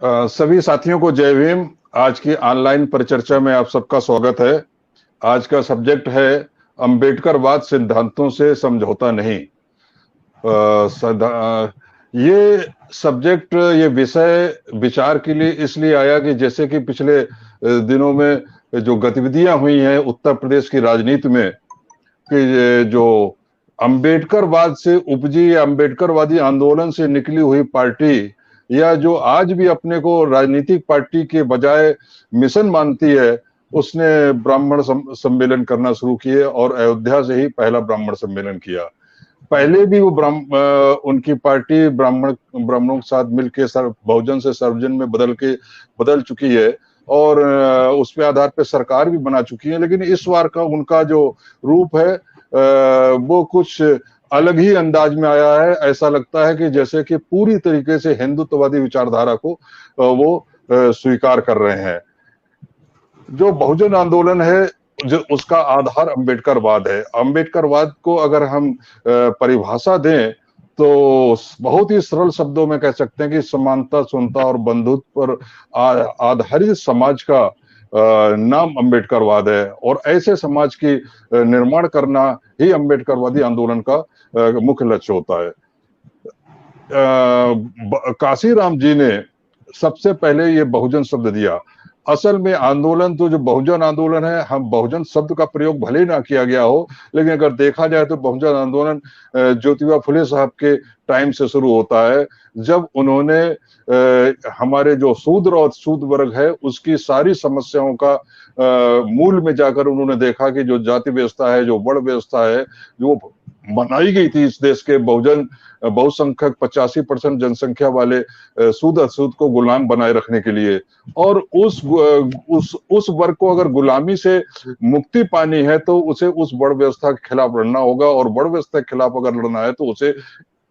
सभी साथियों को जय भीम। आज की ऑनलाइन परिचर्चा में आप सबका स्वागत है। आज का सब्जेक्ट है अंबेडकरवाद सिद्धांतों से समझौता नहीं। ये सब्जेक्ट, ये विषय विचार के लिए इसलिए आया कि जैसे कि पिछले दिनों में जो गतिविधियां हुई हैं उत्तर प्रदेश की राजनीति में, कि जो अंबेडकरवाद से उपजी या अंबेडकरवादी आंदोलन से निकली हुई पार्टी, या जो आज भी अपने को राजनीतिक पार्टी के बजाय मिशन मानती है, उसने ब्राह्मण सम्मेलन करना शुरू किए और अयोध्या से ही पहला ब्राह्मण सम्मेलन किया। पहले भी वो उनकी पार्टी ब्राह्मणों के साथ मिलकर बहुजन से सर्वजन में बदल चुकी है और उस पे आधार पे सरकार भी बना चुकी है। लेकिन इस बार का उनका जो रूप है वो कुछ अलग ही अंदाज में आया है। ऐसा लगता है कि जैसे कि पूरी तरीके से हिंदुत्ववादी विचारधारा को वो स्वीकार कर रहे हैं। जो बहुजन आंदोलन है, जो उसका आधार अंबेडकरवाद है। अंबेडकरवाद को अगर हम परिभाषा दें तो बहुत ही सरल शब्दों में कह सकते हैं कि समानता, समता और बंधुत्व पर आधारित समाज का नाम अंबेडकरवाद है। और ऐसे समाज की निर्माण करना ही अंबेडकरवादी आंदोलन का मुख्य लक्ष्य होता है। काशीराम जी ने सबसे पहले ये बहुजन शब्द दिया। असल में आंदोलन तो जो बहुजन आंदोलन है, हम बहुजन शब्द का प्रयोग भले ही ना किया गया हो, लेकिन अगर देखा जाए तो बहुजन आंदोलन ज्योतिबा फुले साहब के टाइम से शुरू होता है, जब उन्होंने हमारे जो शूद्र और शूद्र वर्ग है उसकी सारी समस्याओं का मूल में जाकर उन्होंने देखा कि जो जाति व्यवस्था है, जो वर्ण व्यवस्था है, जो बनाई गई थी इस देश के बहुसंख्यक 85% जनसंख्या वाले सूद असूद को गुलाम बनाए रखने के लिए, और उस वर्ग को अगर गुलामी से मुक्ति पानी है तो उसे उस वर्ण व्यवस्था के खिलाफ लड़ना होगा, और वर्ण व्यवस्था के खिलाफ अगर लड़ना है तो उसे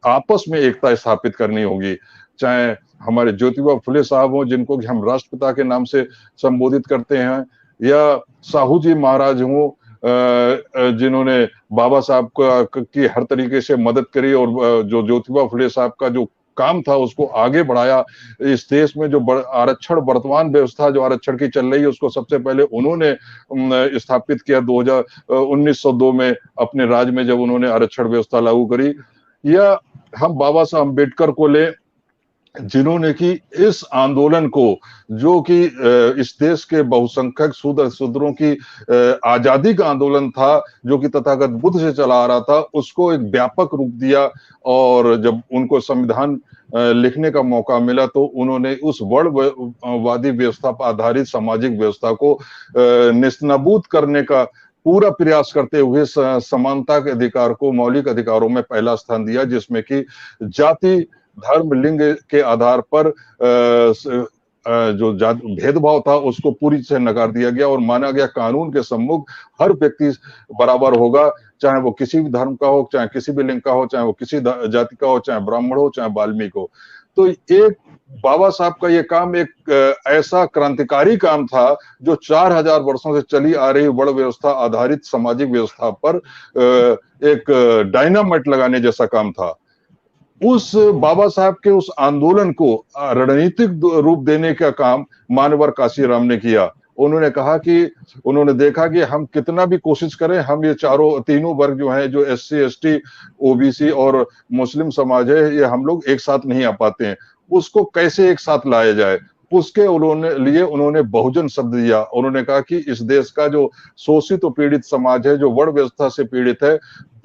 आपस में एकता स्थापित करनी होगी। चाहे हमारे ज्योतिबा फुले साहब हो, जिनको हम राष्ट्रपिता के नाम से संबोधित करते हैं, या साहू जी महाराज हो, जिन्होंने बाबा साहब की हर तरीके से मदद करी, और जो ज्योतिबा फुले साहब का जो काम था उसको आगे बढ़ाया। इस देश में जो आरक्षण, वर्तमान व्यवस्था जो आरक्षण की चल रही है, उसको सबसे पहले उन्होंने स्थापित किया 1902 में अपने राज में, जब उन्होंने आरक्षण व्यवस्था लागू करी। या हम बाबा साहब अम्बेडकर को ले, जिन्होंने कि इस आंदोलन को, जो कि इस देश के बहुसंख्यक शूद्रों की आजादी का आंदोलन था, जो कि तथागत बुद्ध से चला आ रहा था, उसको एक व्यापक रूप दिया। और जब उनको संविधान लिखने का मौका मिला तो उन्होंने उस वर्णवादी व्यवस्था पर आधारित सामाजिक व्यवस्था को नेस्तनाबूद करने का पूरा प्रयास करते हुए समानता के अधिकार को मौलिक अधिकारों में पहला स्थान दिया, जिसमें कि जाति, धर्म, लिंग के आधार पर जो भेदभाव था उसको पूरी से नकार दिया गया, और माना गया कानून के सम्मुख हर व्यक्ति बराबर होगा, चाहे वो किसी भी धर्म का हो, चाहे किसी भी लिंग का हो, चाहे वो किसी जाति का हो, चाहे ब्राह्मण हो, चाहे वाल्मीकि हो। तो एक बाबा साहब का ये काम एक ऐसा क्रांतिकारी काम था जो 4000 वर्षों से चली आ रही वर्ण व्यवस्था आधारित सामाजिक व्यवस्था पर एक डायनामाइट लगाने जैसा काम था। उस बाबा साहब के उस आंदोलन को रणनीतिक रूप देने का काम मानवर काशीराम ने किया। उन्होंने कहा कि उन्होंने देखा कि हम कितना भी कोशिश करें, हम ये तीनों वर्ग जो हैं, जो एससी, एसटी, ओबीसी और मुस्लिम समाज है, ये हम लोग एक साथ नहीं आ पाते हैं। उसको कैसे एक साथ लाया जाए, उसके उन्होंने बहुजन शब्द दिया। उन्होंने कहा कि इस देश का जो शोषित और पीड़ित समाज है, जो वर्ण व्यवस्था से पीड़ित है,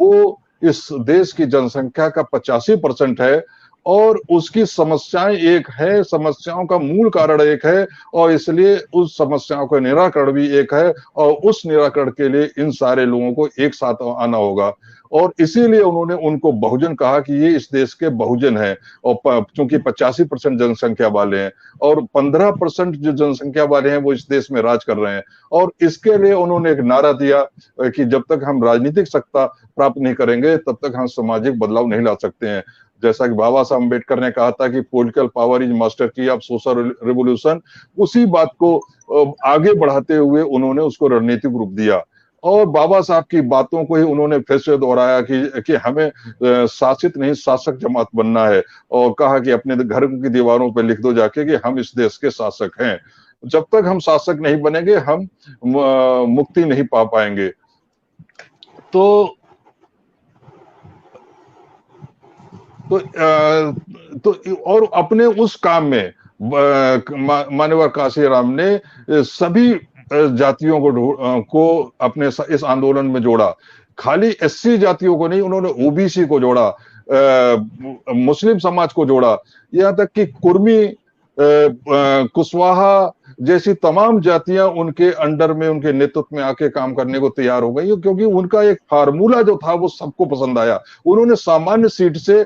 वो इस देश की जनसंख्या का 85% है, और उसकी समस्याएं एक है, समस्याओं का मूल कारण एक है, और इसलिए उस समस्याओं का निराकरण भी एक है, और उस निराकरण के लिए इन सारे लोगों को एक साथ आना होगा। और इसीलिए उन्होंने उनको बहुजन कहा कि ये इस देश के बहुजन है, और चूंकि 85% जनसंख्या वाले हैं और 15% जो जनसंख्या वाले हैं वो इस देश में राज कर रहे हैं। और इसके लिए उन्होंने एक नारा दिया कि जब तक हम राजनीतिक सत्ता प्राप्त नहीं करेंगे तब तक हम सामाजिक बदलाव नहीं ला सकते हैं। जैसा कि बाबा साहब अम्बेडकर ने कहा था कि पॉलिटिकल पावर इज मास्टर की ऑफ सोशल रिवोल्यूशन, उसी बात को आगे बढ़ाते हुए उन्होंने उसको रणनीतिक रूप दिया। और बाबा साहब की बातों को ही उन्होंने फिर से दोहराया कि हमें शासित नहीं शासक जमात बनना है, और कहा कि अपने घर की दीवारों पर लिख दो जाके कि हम इस देश के शासक हैं। जब तक हम शासक नहीं बनेंगे हम मुक्ति नहीं पा पाएंगे। तो तो और अपने उस काम में मान्यवर काशीराम ने सभी जातियों को अपने इस आंदोलन में जोड़ा। खाली एससी जातियों को नहीं, उन्होंने ओबीसी को जोड़ा, मुस्लिम समाज को जोड़ा, यहाँ तक कि कुर्मी, कुशवाहा जैसी तमाम जातियां उनके अंडर में, उनके नेतृत्व में आके काम करने को तैयार हो गई, क्योंकि उनका एक फार्मूला जो था वो सबको पसंद आया। उन्होंने सामान्य सीट से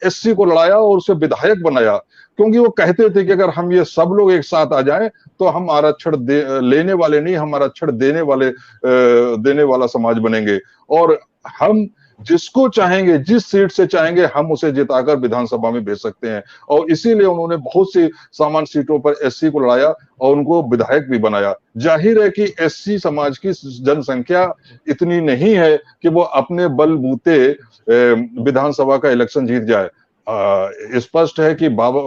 एससी को लड़ाया और उसे विधायक बनाया, क्योंकि वो कहते थे कि अगर हम ये सब लोग एक साथ आ जाएं तो हम आरक्षण लेने वाले नहीं, हम आरक्षण देने वाला समाज बनेंगे, और हम जिसको चाहेंगे, जिस सीट से चाहेंगे, हम उसे जिताकर विधानसभा में भेज सकते हैं। और इसीलिए उन्होंने बहुत सी सामान्य सीटों पर एससी को लड़ाया और उनको विधायक भी बनाया। जाहिर है कि एससी समाज की जनसंख्या इतनी नहीं है कि वो अपने बलबूते विधानसभा का इलेक्शन जीत जाए। स्पष्ट है कि बाबा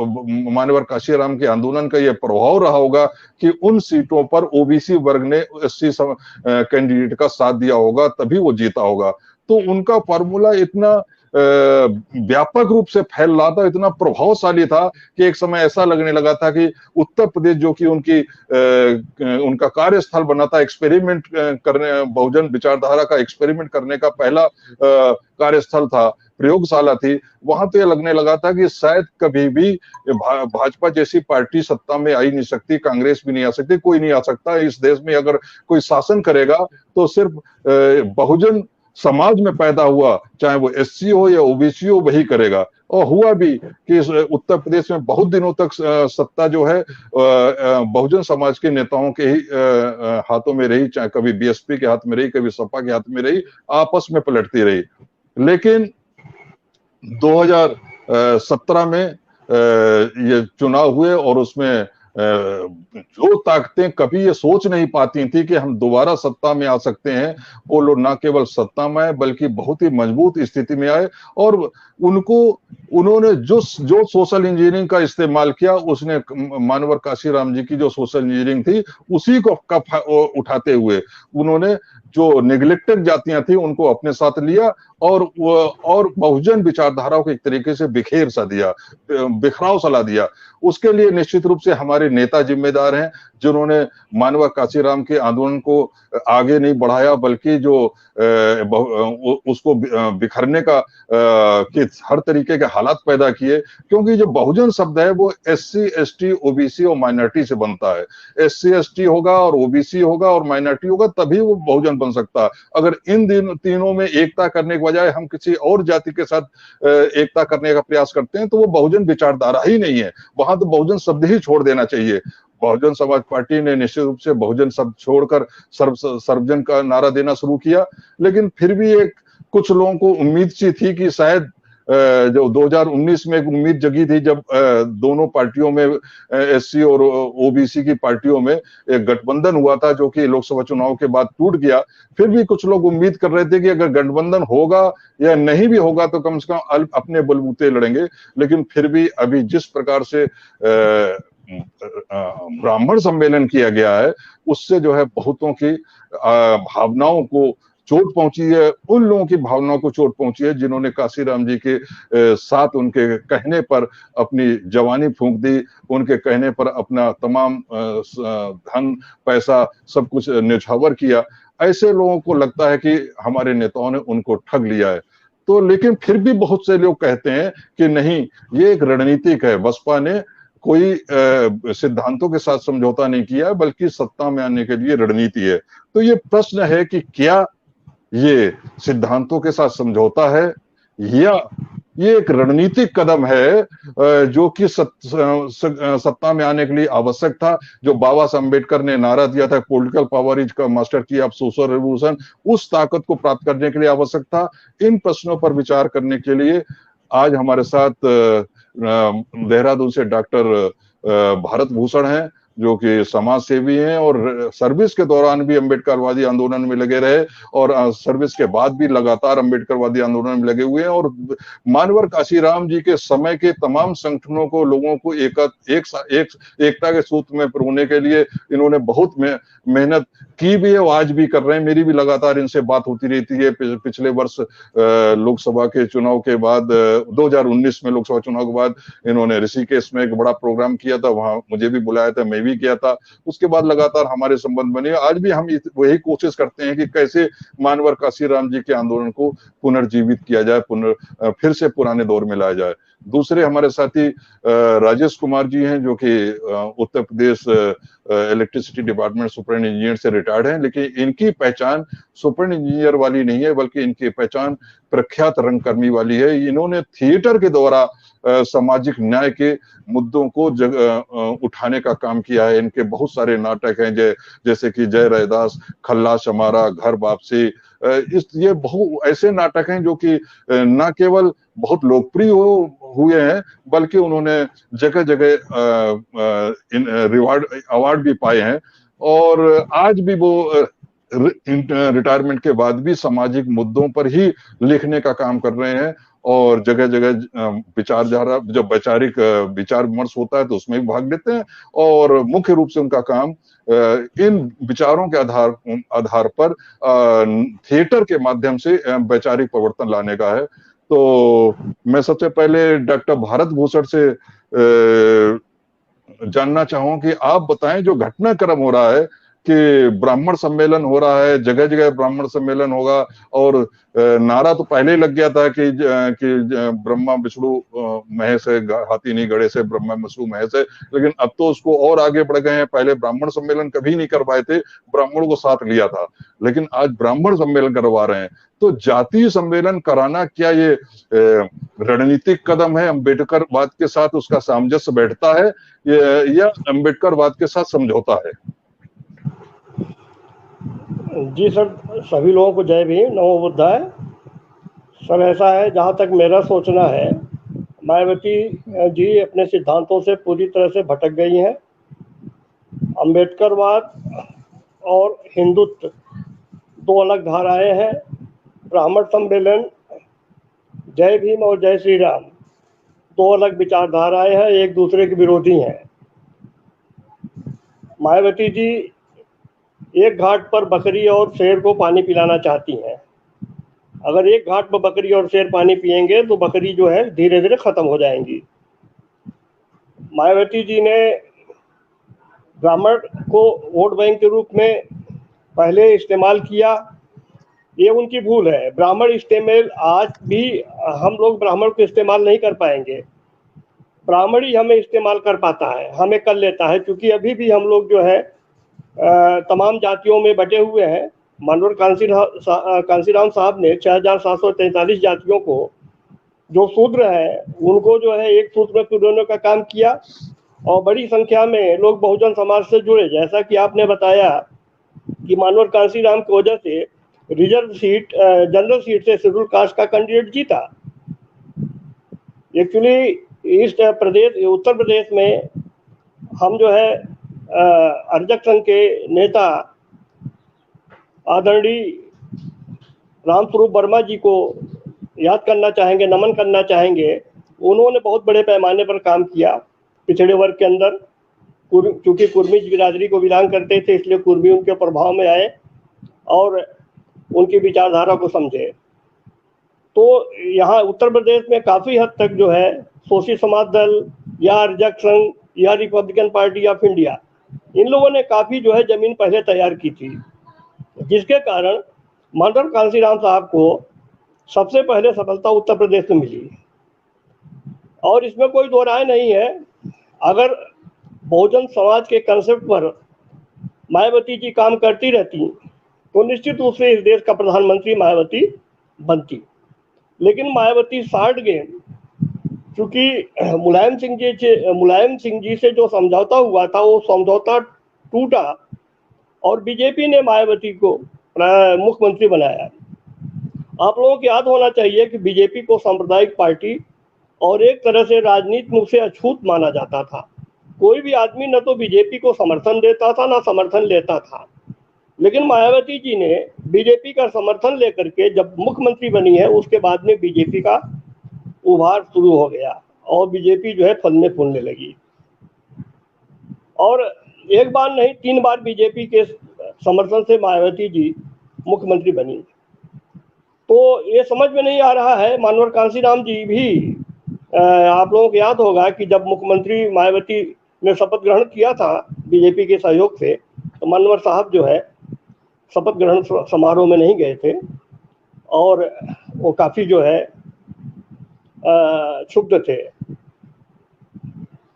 मान्यवर काशीराम के आंदोलन का यह प्रभाव रहा होगा कि उन सीटों पर ओबीसी वर्ग ने एससी कैंडिडेट का साथ दिया होगा, तभी वो जीता होगा। तो उनका फार्मूला इतना व्यापक रूप से फैल रहा था, इतना प्रभावशाली था कि एक समय ऐसा लगने लगा था कि उत्तर प्रदेश, जो कि उनका कार्यस्थल बना था, एक्सपेरिमेंट करने, बहुजन विचारधारा का एक्सपेरिमेंट करने का पहला कार्यस्थल था, प्रयोगशाला थी, वहां तो यह लगने लगा था कि शायद कभी भी भाजपा जैसी पार्टी सत्ता में आ ही नहीं सकती, कांग्रेस भी नहीं आ सकती, कोई नहीं आ सकता इस देश में। अगर कोई शासन करेगा तो सिर्फ बहुजन समाज में पैदा हुआ, चाहे वो एससी हो या ओबीसी हो, वही करेगा। और हुआ भी कि उत्तर प्रदेश में बहुत दिनों तक सत्ता जो है बहुजन समाज के नेताओं के ही हाथों में रही, चाहे कभी बीएसपी के हाथ में रही, कभी सपा के हाथ में रही, आपस में पलटती रही। लेकिन 2017 में ये चुनाव हुए और उसमें जो ताकतें कभी ये सोच नहीं पाती थी कि हम दोबारा सत्ता में आ सकते हैं, वो लोग ना केवल सत्ता में आए बल्कि बहुत ही मजबूत स्थिति में आए। और उन्होंने जो सोशल इंजीनियरिंग का इस्तेमाल किया, उसने मान्यवर काशीराम जी की जो सोशल इंजीनियरिंग थी उसी को उठाते हुए उन्होंने जो नेग्लेक्टेड जातियां थी उनको अपने साथ लिया और बहुजन विचारधाराओं को एक तरीके से बिखराव सा ला दिया। उसके लिए निश्चित रूप से हमारे नेता जिम्मेदार हैं, जिन्होंने मान्यवर काशीराम के आंदोलन को आगे नहीं बढ़ाया, बल्कि जो उसको बिखरने का कि हर तरीके के हालात पैदा किए। क्योंकि जो बहुजन शब्द है वो एससी, एसटी, ओबीसी और माइनॉरिटी से बनता है। एससी, एसटी होगा और ओबीसी होगा और माइनॉरिटी होगा, तभी वो बहुजन बन सकता है। अगर इन तीनों में एकता करने के बजाय हम किसी और जाति के साथ एकता करने का प्रयास करते हैं तो वो बहुजन विचारधारा ही नहीं है। वहां तो बहुजन शब्द ही छोड़ देना चाहिए। बहुजन समाज पार्टी ने निश्चित रूप से बहुजन शब्द छोड़कर सर्वजन का नारा देना शुरू किया। लेकिन फिर भी कुछ लोगों को उम्मीद सी थी कि शायद जो 2019 में एक उम्मीद जगी थी, जब दोनों पार्टियों में, एससी और ओबीसी की पार्टियों में एक गठबंधन हुआ था, जो कि लोकसभा चुनाव के बाद टूट गया। फिर भी कुछ लोग उम्मीद कर रहे थे कि अगर गठबंधन होगा या नहीं भी होगा तो कम से कम अपने बलबूते लड़ेंगे। लेकिन फिर भी अभी जिस प्रकार से ब्राह्मण सम्मेलन किया गया है, उससे जो है बहुतों की भावनाओं को चोट पहुंची है। उन लोगों की भावनाओं को चोट पहुंची है जिन्होंने काशीराम जी के साथ उनके कहने पर अपनी जवानी फूंक दी, उनके कहने पर अपना तमाम धन पैसा सब कुछ न्यौछावर किया। ऐसे लोगों को लगता है कि हमारे नेताओं ने उनको ठग लिया है। तो लेकिन फिर भी बहुत से लोग कहते हैं कि नहीं, ये एक रणनीतिक है। बसपा ने कोई सिद्धांतों के साथ समझौता नहीं किया, बल्कि सत्ता में आने के लिए रणनीति है। तो ये प्रश्न है कि क्या ये सिद्धांतों के साथ समझौता है या ये एक रणनीतिक कदम है जो कि सत्ता में आने के लिए आवश्यक था। जो बाबा साहब अम्बेडकर ने नारा दिया था, पॉलिटिकल पावर इज मास्टर की ऑफ सोशल रेवोल्यूशन, उस ताकत को प्राप्त करने के लिए आवश्यक था। इन प्रश्नों पर विचार करने के लिए आज हमारे साथ देहरादून से डॉक्टर भारत भूषण हैं। जो कि समाज सेवी हैं और सर्विस के दौरान भी अम्बेडकरवादी आंदोलन में लगे रहे और सर्विस के बाद भी लगातार अम्बेडकरवादी आंदोलन में लगे हुए हैं। और मानवर काशीराम जी के समय के तमाम संगठनों को, लोगों को एकता के सूत्र में पिरोने के लिए इन्होंने बहुत मेहनत की भी है और आज भी कर रहे हैं। मेरी भी लगातार इनसे बात होती रहती है। पिछले वर्ष लोकसभा के चुनाव के बाद 2019 में लोकसभा चुनाव के बाद इन्होंने ऋषिकेश में एक बड़ा प्रोग्राम किया था, वहां मुझे भी बुलाया था, मैं भी किया था। उसके बाद लगातार हमारे संबंध बने। आज भी हम वही कोशिश करते हैं कि कैसे मानवर काशीराम जी के आंदोलन को पुनर्जीवित किया जाए, फिर से पुराने दौर में लाया जाए। दूसरे हमारे साथी राजेश कुमार जी हैं, जो कि Uttar Pradesh electricity department superintendent engineer से रिटायर्ड हैं, लेकिन इनकी पहचान सुपरिटेंडेंट इंजीनियर वाली नहीं है, बल्कि इनकी पहचान प्रख्यात रंगकर्मी वाली है। इन्होंने थिएटर के द्वारा सामाजिक न्याय के मुद्दों को उठाने का काम किया है। इनके बहुत सारे नाटक हैं, जैसे कि जय रैदास, खल्लास हमारा, घर वापसी। ये बहुत ऐसे नाटक हैं जो कि न केवल बहुत लोकप्रिय हुए हैं, बल्कि उन्होंने जगह जगह अवार्ड भी पाए हैं। और आज भी वो रिटायरमेंट के बाद भी सामाजिक मुद्दों पर ही लिखने का काम कर रहे हैं और जगह जगह विचारधारा, जब वैचारिक विचार विमर्श होता है तो उसमें भी भाग लेते हैं। और मुख्य रूप से उनका काम इन विचारों के आधार पर थिएटर के माध्यम से वैचारिक परिवर्तन लाने का है। तो मैं सबसे पहले डॉक्टर भारत भूषण से जानना चाहूं कि आप बताएं, जो घटनाक्रम हो रहा है कि ब्राह्मण सम्मेलन हो रहा है, जगह जगह ब्राह्मण सम्मेलन होगा, और नारा तो पहले लग गया था कि ब्रह्मा विष्णु महेश है, हाथी नहीं घोड़े से, ब्रह्मा विष्णु महेश है, लेकिन अब तो उसको और आगे बढ़ गए हैं। पहले ब्राह्मण सम्मेलन कभी नहीं करवाए थे, ब्राह्मणों को साथ लिया था, लेकिन आज ब्राह्मण सम्मेलन करवा रहे हैं। तो जातीय सम्मेलन कराना क्या ये रणनीतिक कदम है? अम्बेडकरवाद के साथ उसका सामंजस्य बैठता है या अम्बेडकरवाद के साथ समझौता है? जी सर, सभी लोगों को जय भीम, नमो बुद्धाय। सर ऐसा है, जहाँ तक मेरा सोचना है, मायावती जी अपने सिद्धांतों से पूरी तरह से भटक गई हैं। अम्बेडकरवाद और हिंदुत्व दो अलग धाराएं हैं। ब्राह्मण सम्मेलन, जय भीम और जय श्री राम दो अलग विचारधाराएं हैं, एक दूसरे के विरोधी हैं। मायावती जी एक घाट पर बकरी और शेर को पानी पिलाना चाहती हैं। अगर एक घाट पर बकरी और शेर पानी पिएंगे तो बकरी जो है धीरे धीरे खत्म हो जाएंगी। मायावती जी ने ब्राह्मण को वोट बैंक के रूप में पहले इस्तेमाल किया, ये उनकी भूल है। ब्राह्मण इस्तेमाल आज भी हम लोग ब्राह्मण को इस्तेमाल नहीं कर पाएंगे, ब्राह्मण ही हमें इस्तेमाल कर पाता है, हमें कर लेता है, क्योंकि अभी भी हम लोग जो है तमाम जातियों में बटे हुए हैं। मानवर कांसीराम साहब ने 6743 जातियों को, जो शूद्र है, उनको जो है एक सूत्र में पिरोने का काम किया और बड़ी संख्या में लोग बहुजन समाज से जुड़े। जैसा कि आपने बताया कि मानवर कांसीराम की वजह से रिजर्व सीट, जनरल सीट से शेड्यूल कास्ट का कैंडिडेट जीता। एक्चुअली उत्तर प्रदेश में हम जो है अर्जक संघ के नेता आदरणीय रामस्वरूप वर्मा जी को याद करना चाहेंगे, नमन करना चाहेंगे। उन्होंने बहुत बड़े पैमाने पर काम किया पिछड़े वर्ग के अंदर। चूंकि कुर्मी बिरादरी को बिलोंग करते थे, इसलिए कुर्मी उनके प्रभाव में आए और उनकी विचारधारा को समझे। तो यहाँ उत्तर प्रदेश में काफ़ी हद तक जो है शोषित समाज दल या अर्जक संघ या रिपब्लिकन पार्टी ऑफ इंडिया, इन लोगों ने काफ़ी जो है ज़मीन पहले तैयार की थी, जिसके कारण मानवर कांसीराम साहब को सबसे पहले सफलता उत्तर प्रदेश में मिली। और इसमें कोई दो राय नहीं है, अगर बहुजन समाज के कंसेप्ट पर मायावती जी काम करती रहती तो निश्चित रूप से इस देश का प्रधानमंत्री मायावती बनती। लेकिन मायावती शार्ट गेम, क्योंकि मुलायम सिंह जी से जो समझौता हुआ था वो समझौता टूटा और बीजेपी ने मायावती को मुख्यमंत्री बनाया। आप लोगों को याद होना चाहिए कि बीजेपी को सांप्रदायिक पार्टी और एक तरह से राजनीति मुख से अछूत माना जाता था। कोई भी आदमी न तो बीजेपी को समर्थन देता था ना समर्थन लेता था, लेकिन मायावती जी ने बीजेपी का समर्थन लेकर के जब मुख्यमंत्री बनी है उसके बाद में बीजेपी का उभार शुरू हो गया और बीजेपी जो है फलने फूलने लगी। और एक बार नहीं 3 बार बीजेपी के समर्थन से मायावती जी मुख्यमंत्री बनी। तो ये समझ में नहीं आ रहा है, मानवर कांशीराम जी भी आप लोगों को याद होगा कि जब मुख्यमंत्री मायावती ने शपथ ग्रहण किया था बीजेपी के सहयोग से, तो मानवर साहब जो है शपथ ग्रहण समारोह में नहीं गए थे और वो काफी जो है क्षुब्ध थे।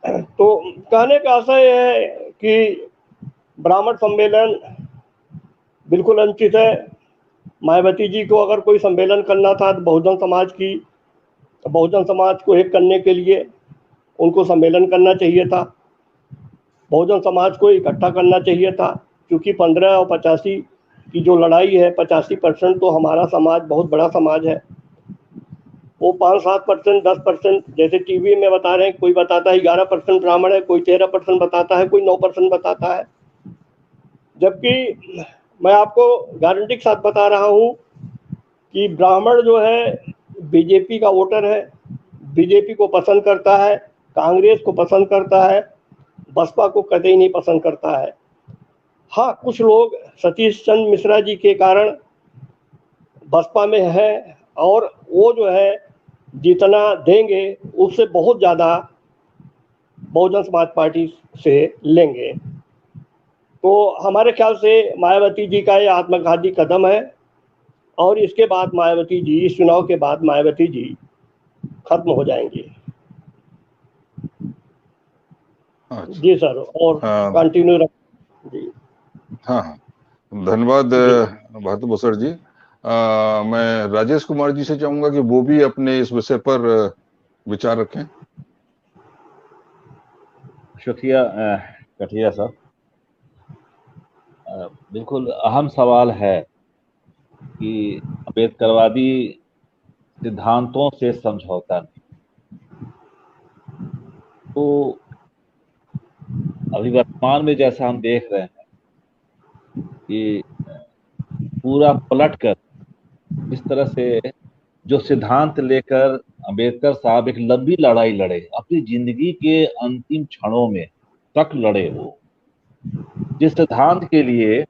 तो कहने का आशय है कि ब्राह्मण सम्मेलन बिल्कुल अनुचित है। मायावती जी को अगर कोई सम्मेलन करना था तो बहुजन समाज को एक करने के लिए उनको सम्मेलन करना चाहिए था, बहुजन समाज को इकट्ठा करना चाहिए था। क्योंकि 15 और 85 की जो लड़ाई है, 85% तो हमारा समाज बहुत बड़ा समाज है, वो 5-7%, 10% जैसे टीवी में बता रहे हैं, कोई बताता है 11% ब्राह्मण है, कोई 13% बताता है, कोई 9% बताता है। जबकि मैं आपको गारंटी के साथ बता रहा हूँ कि ब्राह्मण जो है बीजेपी का वोटर है, बीजेपी को पसंद करता है, कांग्रेस को पसंद करता है, बसपा को कतई ही नहीं पसंद करता है। हाँ, कुछ लोग सतीश चंद्र मिश्रा जी के कारण बसपा में है और वो जो है जितना देंगे उससे बहुत ज़्यादा बहुजन समाज पार्टी से लेंगे। तो हमारे ख्याल से मायावती जी का ये आत्मघाती कदम है और इसके बाद मायावती जी, इस चुनाव के बाद मायावती जी खत्म हो जाएंगी। अच्छा। जी सर, और कंटिन्यू रख जी। हाँ हाँ, धन्यवाद जी। भारत भूषण जी। मैं राजेश कुमार जी से चाहूंगा कि वो भी अपने इस विषय पर विचार रखें। शुक्रिया कठिया साहब। बिल्कुल अहम सवाल है कि अम्बेडकरवादी सिद्धांतों से समझौता नहीं। तो अभी वर्तमान में जैसा हम देख रहे हैं कि पूरा पलटकर इस तरह से जो सिद्धांत लेकर अम्बेडकर साहब एक लंबी लड़ाई लड़े, अपनी जिंदगी के अंतिम क्षणों में तक लड़े, वो जिस सिद्धांत के लिए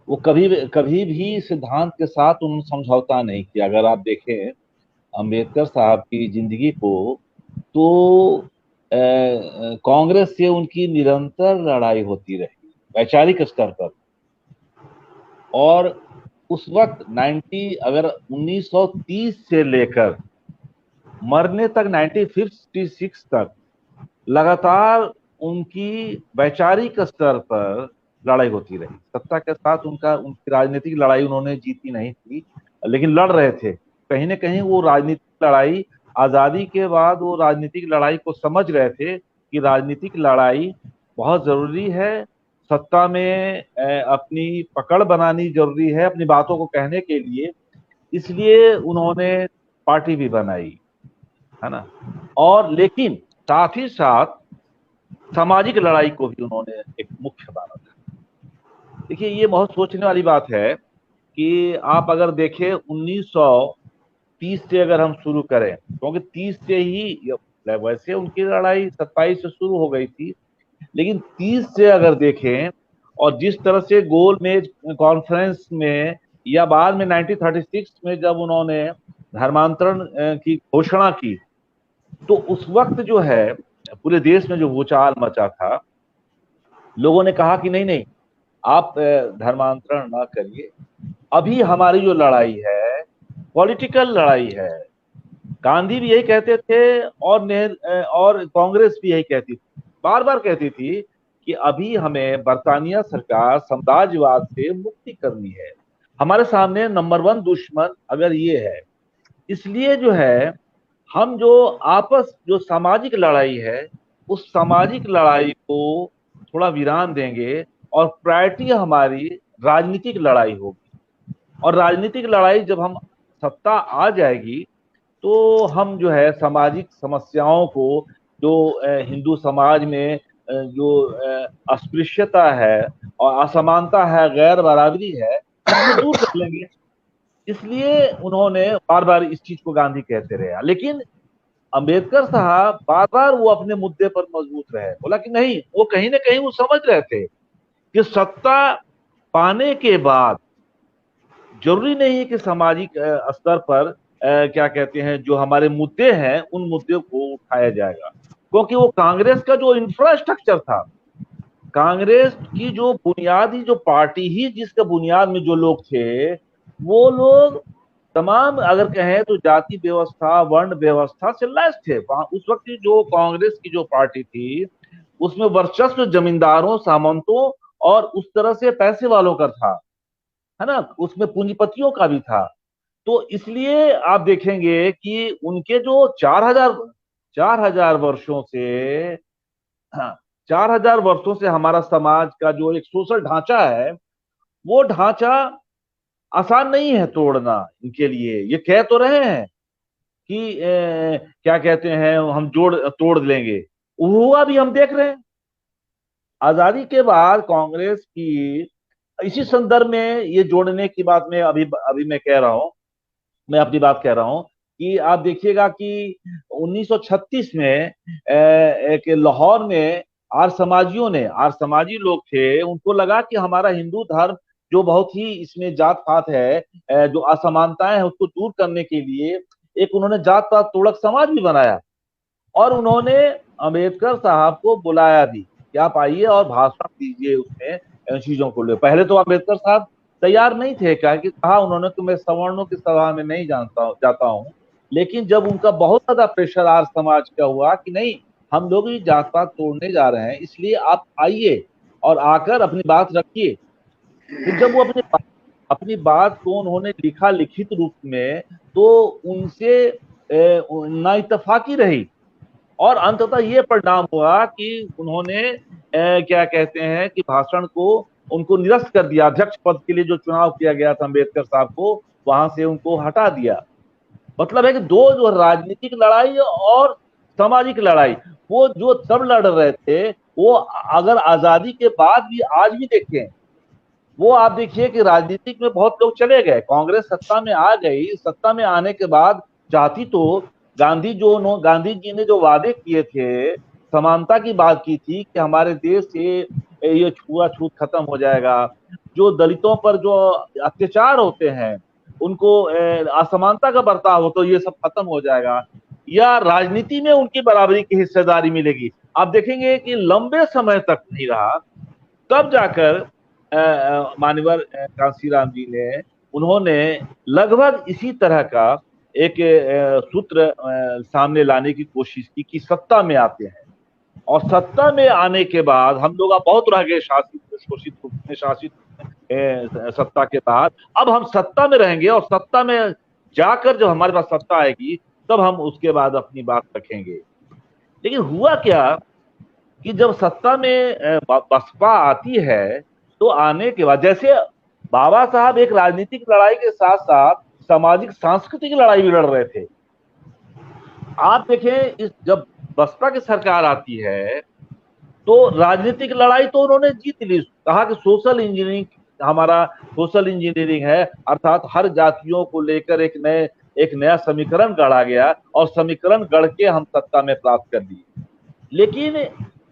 वो कभी कभी भी सिद्धांत के साथ उन्होंने समझौता नहीं किया। अगर आप देखें अम्बेडकर साहब की जिंदगी को, तो कांग्रेस से उनकी निरंतर लड़ाई होती रही वैचारिक स्तर पर। और उस वक्त 1930 से लेकर मरने तक 1956 तक लगातार उनकी वैचारिक स्तर पर लड़ाई होती रही। सत्ता के साथ उनकी राजनीतिक लड़ाई उन्होंने जीती नहीं थी, लेकिन लड़ रहे थे। कहीं ना कहीं वो राजनीतिक लड़ाई, आजादी के बाद वो राजनीतिक लड़ाई को समझ रहे थे कि राजनीतिक लड़ाई बहुत जरूरी है, सत्ता में अपनी पकड़ बनानी जरूरी है अपनी बातों को कहने के लिए। इसलिए उन्होंने पार्टी भी बनाई, है ना। और लेकिन साथ ही साथ सामाजिक लड़ाई को भी उन्होंने एक मुख्य माना था। देखिए, ये बहुत सोचने वाली बात है कि आप अगर देखें 1930 से अगर हम शुरू करें, क्योंकि 30 से ही वैसे उनकी लड़ाई 27 से शुरू हो गई थी, लेकिन 30 से अगर देखें और जिस तरह से गोलमेज कॉन्फ्रेंस में या बाद में 1936 में जब उन्होंने धर्मांतरण की घोषणा की, तो उस वक्त जो है पूरे देश में जो भूचाल मचा था, लोगों ने कहा कि नहीं नहीं, आप धर्मांतरण ना करिए। अभी हमारी जो लड़ाई है पॉलिटिकल लड़ाई है। गांधी भी यही कहते थे और कांग्रेस भी यही कहती थी, बार बार कहती थी कि अभी हमें बरतानिया सरकार साम्राज्यवाद से मुक्ति करनी है। हमारे सामने नंबर 1 दुश्मन अगर ये है, इसलिए जो है हम जो सामाजिक लड़ाई है, उस सामाजिक लड़ाई को थोड़ा विराम देंगे और प्रायोरिटी हमारी राजनीतिक लड़ाई होगी। और राजनीतिक लड़ाई जब हम सत्ता आ जाएगी तो हम जो है सामाजिक समस्याओं को, जो हिंदू समाज में जो अस्पृश्यता है और असमानता है, गैर बराबरी है, उसको दूर कर लेंगे। इसलिए उन्होंने बार बार इस चीज को गांधी कहते रहे। लेकिन अंबेडकर साहब बार बार वो अपने मुद्दे पर मजबूत रहे। बोला कि नहीं, वो कहीं ना कहीं वो समझ रहे थे कि सत्ता पाने के बाद जरूरी नहीं है कि सामाजिक स्तर पर क्या कहते हैं, जो हमारे मुद्दे हैं उन मुद्दों को उठाया जाएगा। क्योंकि वो कांग्रेस का जो इंफ्रास्ट्रक्चर था, कांग्रेस की जो बुनियादी जो पार्टी ही जिसका बुनियाद में जो लोग थे, वो लोग तमाम अगर कहें तो जाति व्यवस्था, वर्ण व्यवस्था से लैस थे। उस वक्त की जो कांग्रेस की जो पार्टी थी, उसमें वर्चस्व जमींदारों, सामंतों और उस तरह से पैसे वालों का था, है ना, उसमें पूंजीपतियों का भी था। तो इसलिए आप देखेंगे कि उनके जो 4,000 वर्षों से, हाँ, 4,000 वर्षों से हमारा समाज का जो एक सोशल ढांचा है, वो ढांचा आसान नहीं है तोड़ना इनके लिए। ये कह तो रहे हैं कि क्या कहते हैं, हम जोड़ तोड़ लेंगे, हुआ भी हम देख रहे हैं। आजादी के बाद कांग्रेस की इसी संदर्भ में ये जोड़ने की बात में अभी अभी मैं कह रहा हूं, मैं अपनी बात कह रहा हूं कि आप देखिएगा कि 1936 में एक लाहौर में आर्य समाजी लोग थे, उनको लगा कि हमारा हिंदू धर्म जो बहुत ही इसमें जात पात है, जो असमानताएं हैं उसको दूर करने के लिए एक उन्होंने जात पात तोड़क समाज भी बनाया। और उन्होंने अम्बेडकर साहब को बुलाया भी कि आप आइए और भाषण दीजिए उसमें इन चीजों को ले। पहले तो अम्बेडकर साहब तैयार नहीं थे, कहा उन्होंने कि मैं सवर्णों की सभा में नहीं जाता हूँ। लेकिन जब उनका बहुत ज्यादा प्रेशर आर्य समाज का हुआ कि नहीं, हम लोग भी जात पात तोड़ने जा रहे हैं, इसलिए आप आइए और आकर अपनी बात रखिए। फिर जब वो अपनी बात को उन्होंने लिखा लिखित रूप में, तो उनसे नाइतफाकी रही और अंततः ये परिणाम हुआ कि उन्होंने क्या कहते हैं कि भाषण को उनको निरस्त कर दिया। अध्यक्ष पद के लिए जो चुनाव किया गया था अम्बेडकर साहब को, वहां से उनको हटा दिया। मतलब है कि दो जो राजनीतिक लड़ाई और सामाजिक लड़ाई, वो जो तब लड़ रहे थे, वो अगर आजादी के बाद भी आज भी देखें, वो आप देखिए कि राजनीतिक में बहुत लोग चले गए। कांग्रेस सत्ता में आ गई, सत्ता में आने के बाद चाहती तो गांधी जी ने जो वादे किए थे, समानता की बात की थी कि हमारे देश से ये छुआछूत खत्म हो जाएगा, जो दलितों पर जो अत्याचार होते हैं, उनको असमानता का बर्ताव हो तो ये सब खत्म हो जाएगा, या राजनीति में उनकी बराबरी की हिस्सेदारी मिलेगी। आप देखेंगे कि लंबे समय तक नहीं रहा। तब जाकर मान्यवर कांशीराम जी ने, उन्होंने लगभग इसी तरह का एक सूत्र सामने लाने की कोशिश की कि सत्ता में आते हैं और सत्ता में आने के बाद हम लोग अब बहुत रह गए शासित, शोषित रूप में शासित सत्ता के बाद, अब हम सत्ता में रहेंगे और सत्ता में जाकर जब हमारे पास सत्ता आएगी तब हम उसके बाद अपनी बात रखेंगे। लेकिन हुआ क्या कि जब सत्ता में बसपा आती है, तो आने के बाद जैसे बाबा साहब एक राजनीतिक लड़ाई के साथ साथ सामाजिक सांस्कृतिक लड़ाई भी लड़ रहे थे। आप देखें, इस जब बसपा की सरकार आती है तो राजनीतिक लड़ाई तो उन्होंने जीत ली। कहा कि सोशल इंजीनियरिंग, हमारा सोशल इंजीनियरिंग है, अर्थात हर जातियों को लेकर एक नया समीकरण गढ़ा गया और समीकरण गढ़ के हम सत्ता में प्राप्त कर दिए। लेकिन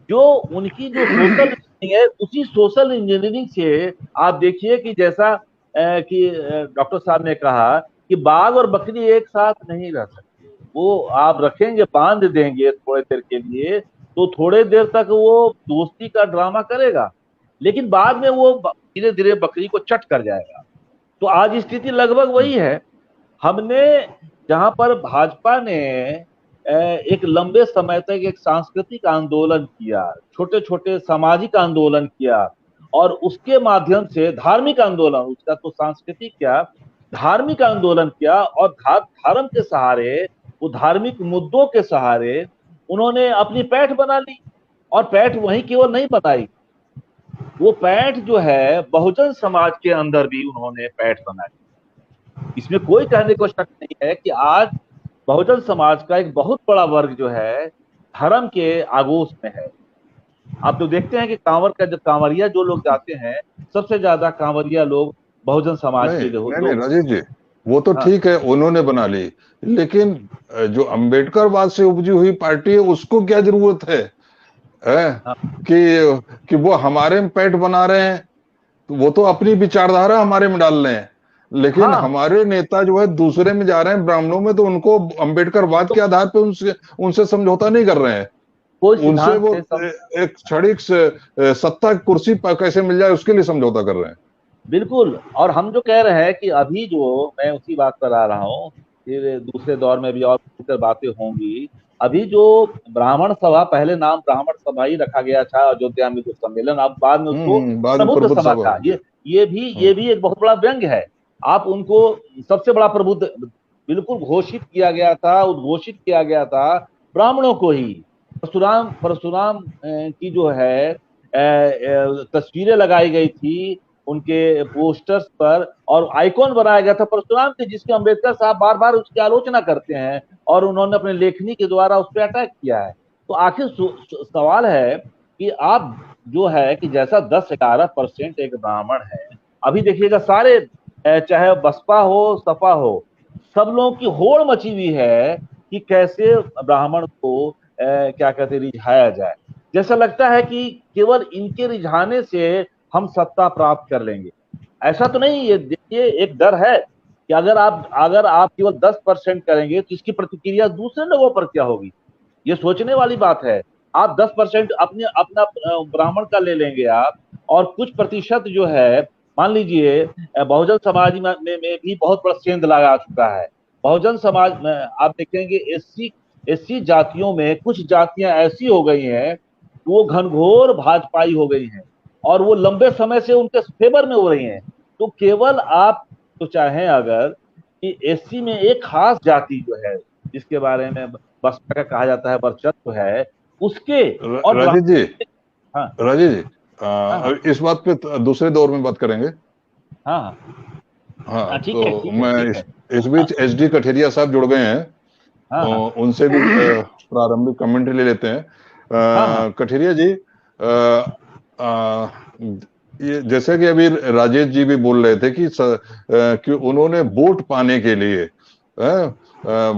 जो उनकी जो सोशल इंजीनियरिंग है, उसी सोशल इंजीनियरिंग से आप देखिए कि जैसा कि डॉक्टर साहब ने कहा कि बाघ और बकरी एक साथ नहीं रह सकते। वो आप रखेंगे, बांध देंगे थोड़ी देर के लिए, तो थोड़े देर तक वो दोस्ती का ड्रामा करेगा, लेकिन बाद में वो धीरे धीरे बकरी को चट कर जाएगा। तो आज स्थिति लगभग वही है। हमने जहां पर भाजपा ने एक लंबे समय तक एक सांस्कृतिक आंदोलन किया, छोटे छोटे सामाजिक आंदोलन किया, और उसके माध्यम से धार्मिक आंदोलन, उसका तो सांस्कृतिक क्या, धार्मिक आंदोलन किया, और धर्म के सहारे, वो धार्मिक मुद्दों के सहारे उन्होंने अपनी पैठ बना ली। और पैठ वहीं केवल नहीं बनाई, वो पैठ जो है बहुजन समाज के अंदर भी उन्होंने पैठ बनाई। इसमें कोई कहने को शक नहीं है कि आज बहुजन समाज का एक बहुत बड़ा वर्ग जो है धर्म के आगोश में है। आप तो देखते हैं कि कांवर का जो कांवरिया जो लोग जाते हैं, सबसे ज्यादा कांवरिया लोग बहुजन समाज नहीं के नहीं नहीं लोग। राजेश जी, वो तो हाँ ठीक है उन्होंने बना ली, लेकिन जो अंबेडकरवाद से उपजी हुई पार्टी है उसको क्या जरूरत है हाँ कि वो हमारे में पैठ बना रहे हैं, तो वो तो अपनी विचारधारा हमारे में डाल रहे हैं, लेकिन हाँ। हमारे नेता जो है दूसरे में जा रहे हैं, ब्राह्मणों में, तो उनको अंबेडकरवाद तो के आधार पे उनसे उनसे समझौता नहीं कर रहे हैं। कोई उनसे सिद्धांत वो से एक क्षणिक सत्ता की कुर्सी पर कैसे मिल जाए उसके लिए समझौता कर रहे हैं। बिल्कुल। और हम जो कह रहे हैं कि अभी जो मैं उसी बात पर आ रहा हूँ, फिर दूसरे दौर में भी और खुलकर बातें होंगी। अभी जो ब्राह्मण सभा, पहले नाम ब्राह्मण सभा ही रखा गया था अयोध्या में जो सम्मेलन, अब बाद में उसको बाद में प्रबुद्ध प्रबुद्ध सभा सभा का, हो गया। ये भी एक बहुत बड़ा व्यंग्य है। आप उनको सबसे बड़ा प्रबुद्ध बिल्कुल घोषित किया गया था, उद्घोषित किया गया था ब्राह्मणों को ही। परशुराम परशुराम की जो है तस्वीरें लगाई गई थी उनके पोस्टर्स पर, और आइकॉन बनाया गया था परशुराम के, जिसके अम्बेडकर साहब बार बार उसकी आलोचना करते हैं और उन्होंने अपने लेखनी के द्वारा उस पर अटैक किया है। तो आखिर सवाल है कि आप जो है कि जैसा 10-11% एक ब्राह्मण है, अभी देखिएगा सारे चाहे बसपा हो सपा हो, सब लोगों की होड़ मची हुई है कि कैसे ब्राह्मण को क्या कहते रिझाया जाए। जैसा लगता है कि केवल इनके रिझाने से हम सत्ता प्राप्त कर लेंगे। ऐसा तो नहीं, ये देखिए एक डर है कि अगर आप केवल 10% करेंगे तो इसकी प्रतिक्रिया दूसरे लोगों पर क्या होगी। ये सोचने वाली बात है। आप 10% अपने अपना ब्राह्मण का ले लेंगे आप, और कुछ प्रतिशत जो है, मान लीजिए बहुजन समाज में भी बहुत बड़ा सेंध लगा चुका है। बहुजन समाज में आप देखेंगे एससी जातियों में कुछ जातियां ऐसी हो गई हैं, वो घनघोर भाजपाई हो गई हैं, और वो लंबे समय से उनके फेवर में हो रही हैं। तो केवल आप तो चाहें अगर कि एससी में एक खास जाति जो है, जिसके बारे में बसपा का कहा जाता है वर्चस्व है, उसके और राजेश जी, हाँ राजेश जी, हाँ हाँ इस बात पे दूसरे दौर में बात करेंगे। हाँ हाँ हाँ, हाँ, ठीक है तो ठीक है मैं ठीक है। इस बीच एसडी कठेरिया साहब जुड़ गए हैं, हाँ हाँ उनसे भी प्रारंभिक कमेंट ले लेते हैं। हाँ हाँ कठेरिया जी, ये जैसे कि अभी राजेश जी भी बोल रहे थे कि उन्होंने वोट पाने के लिए,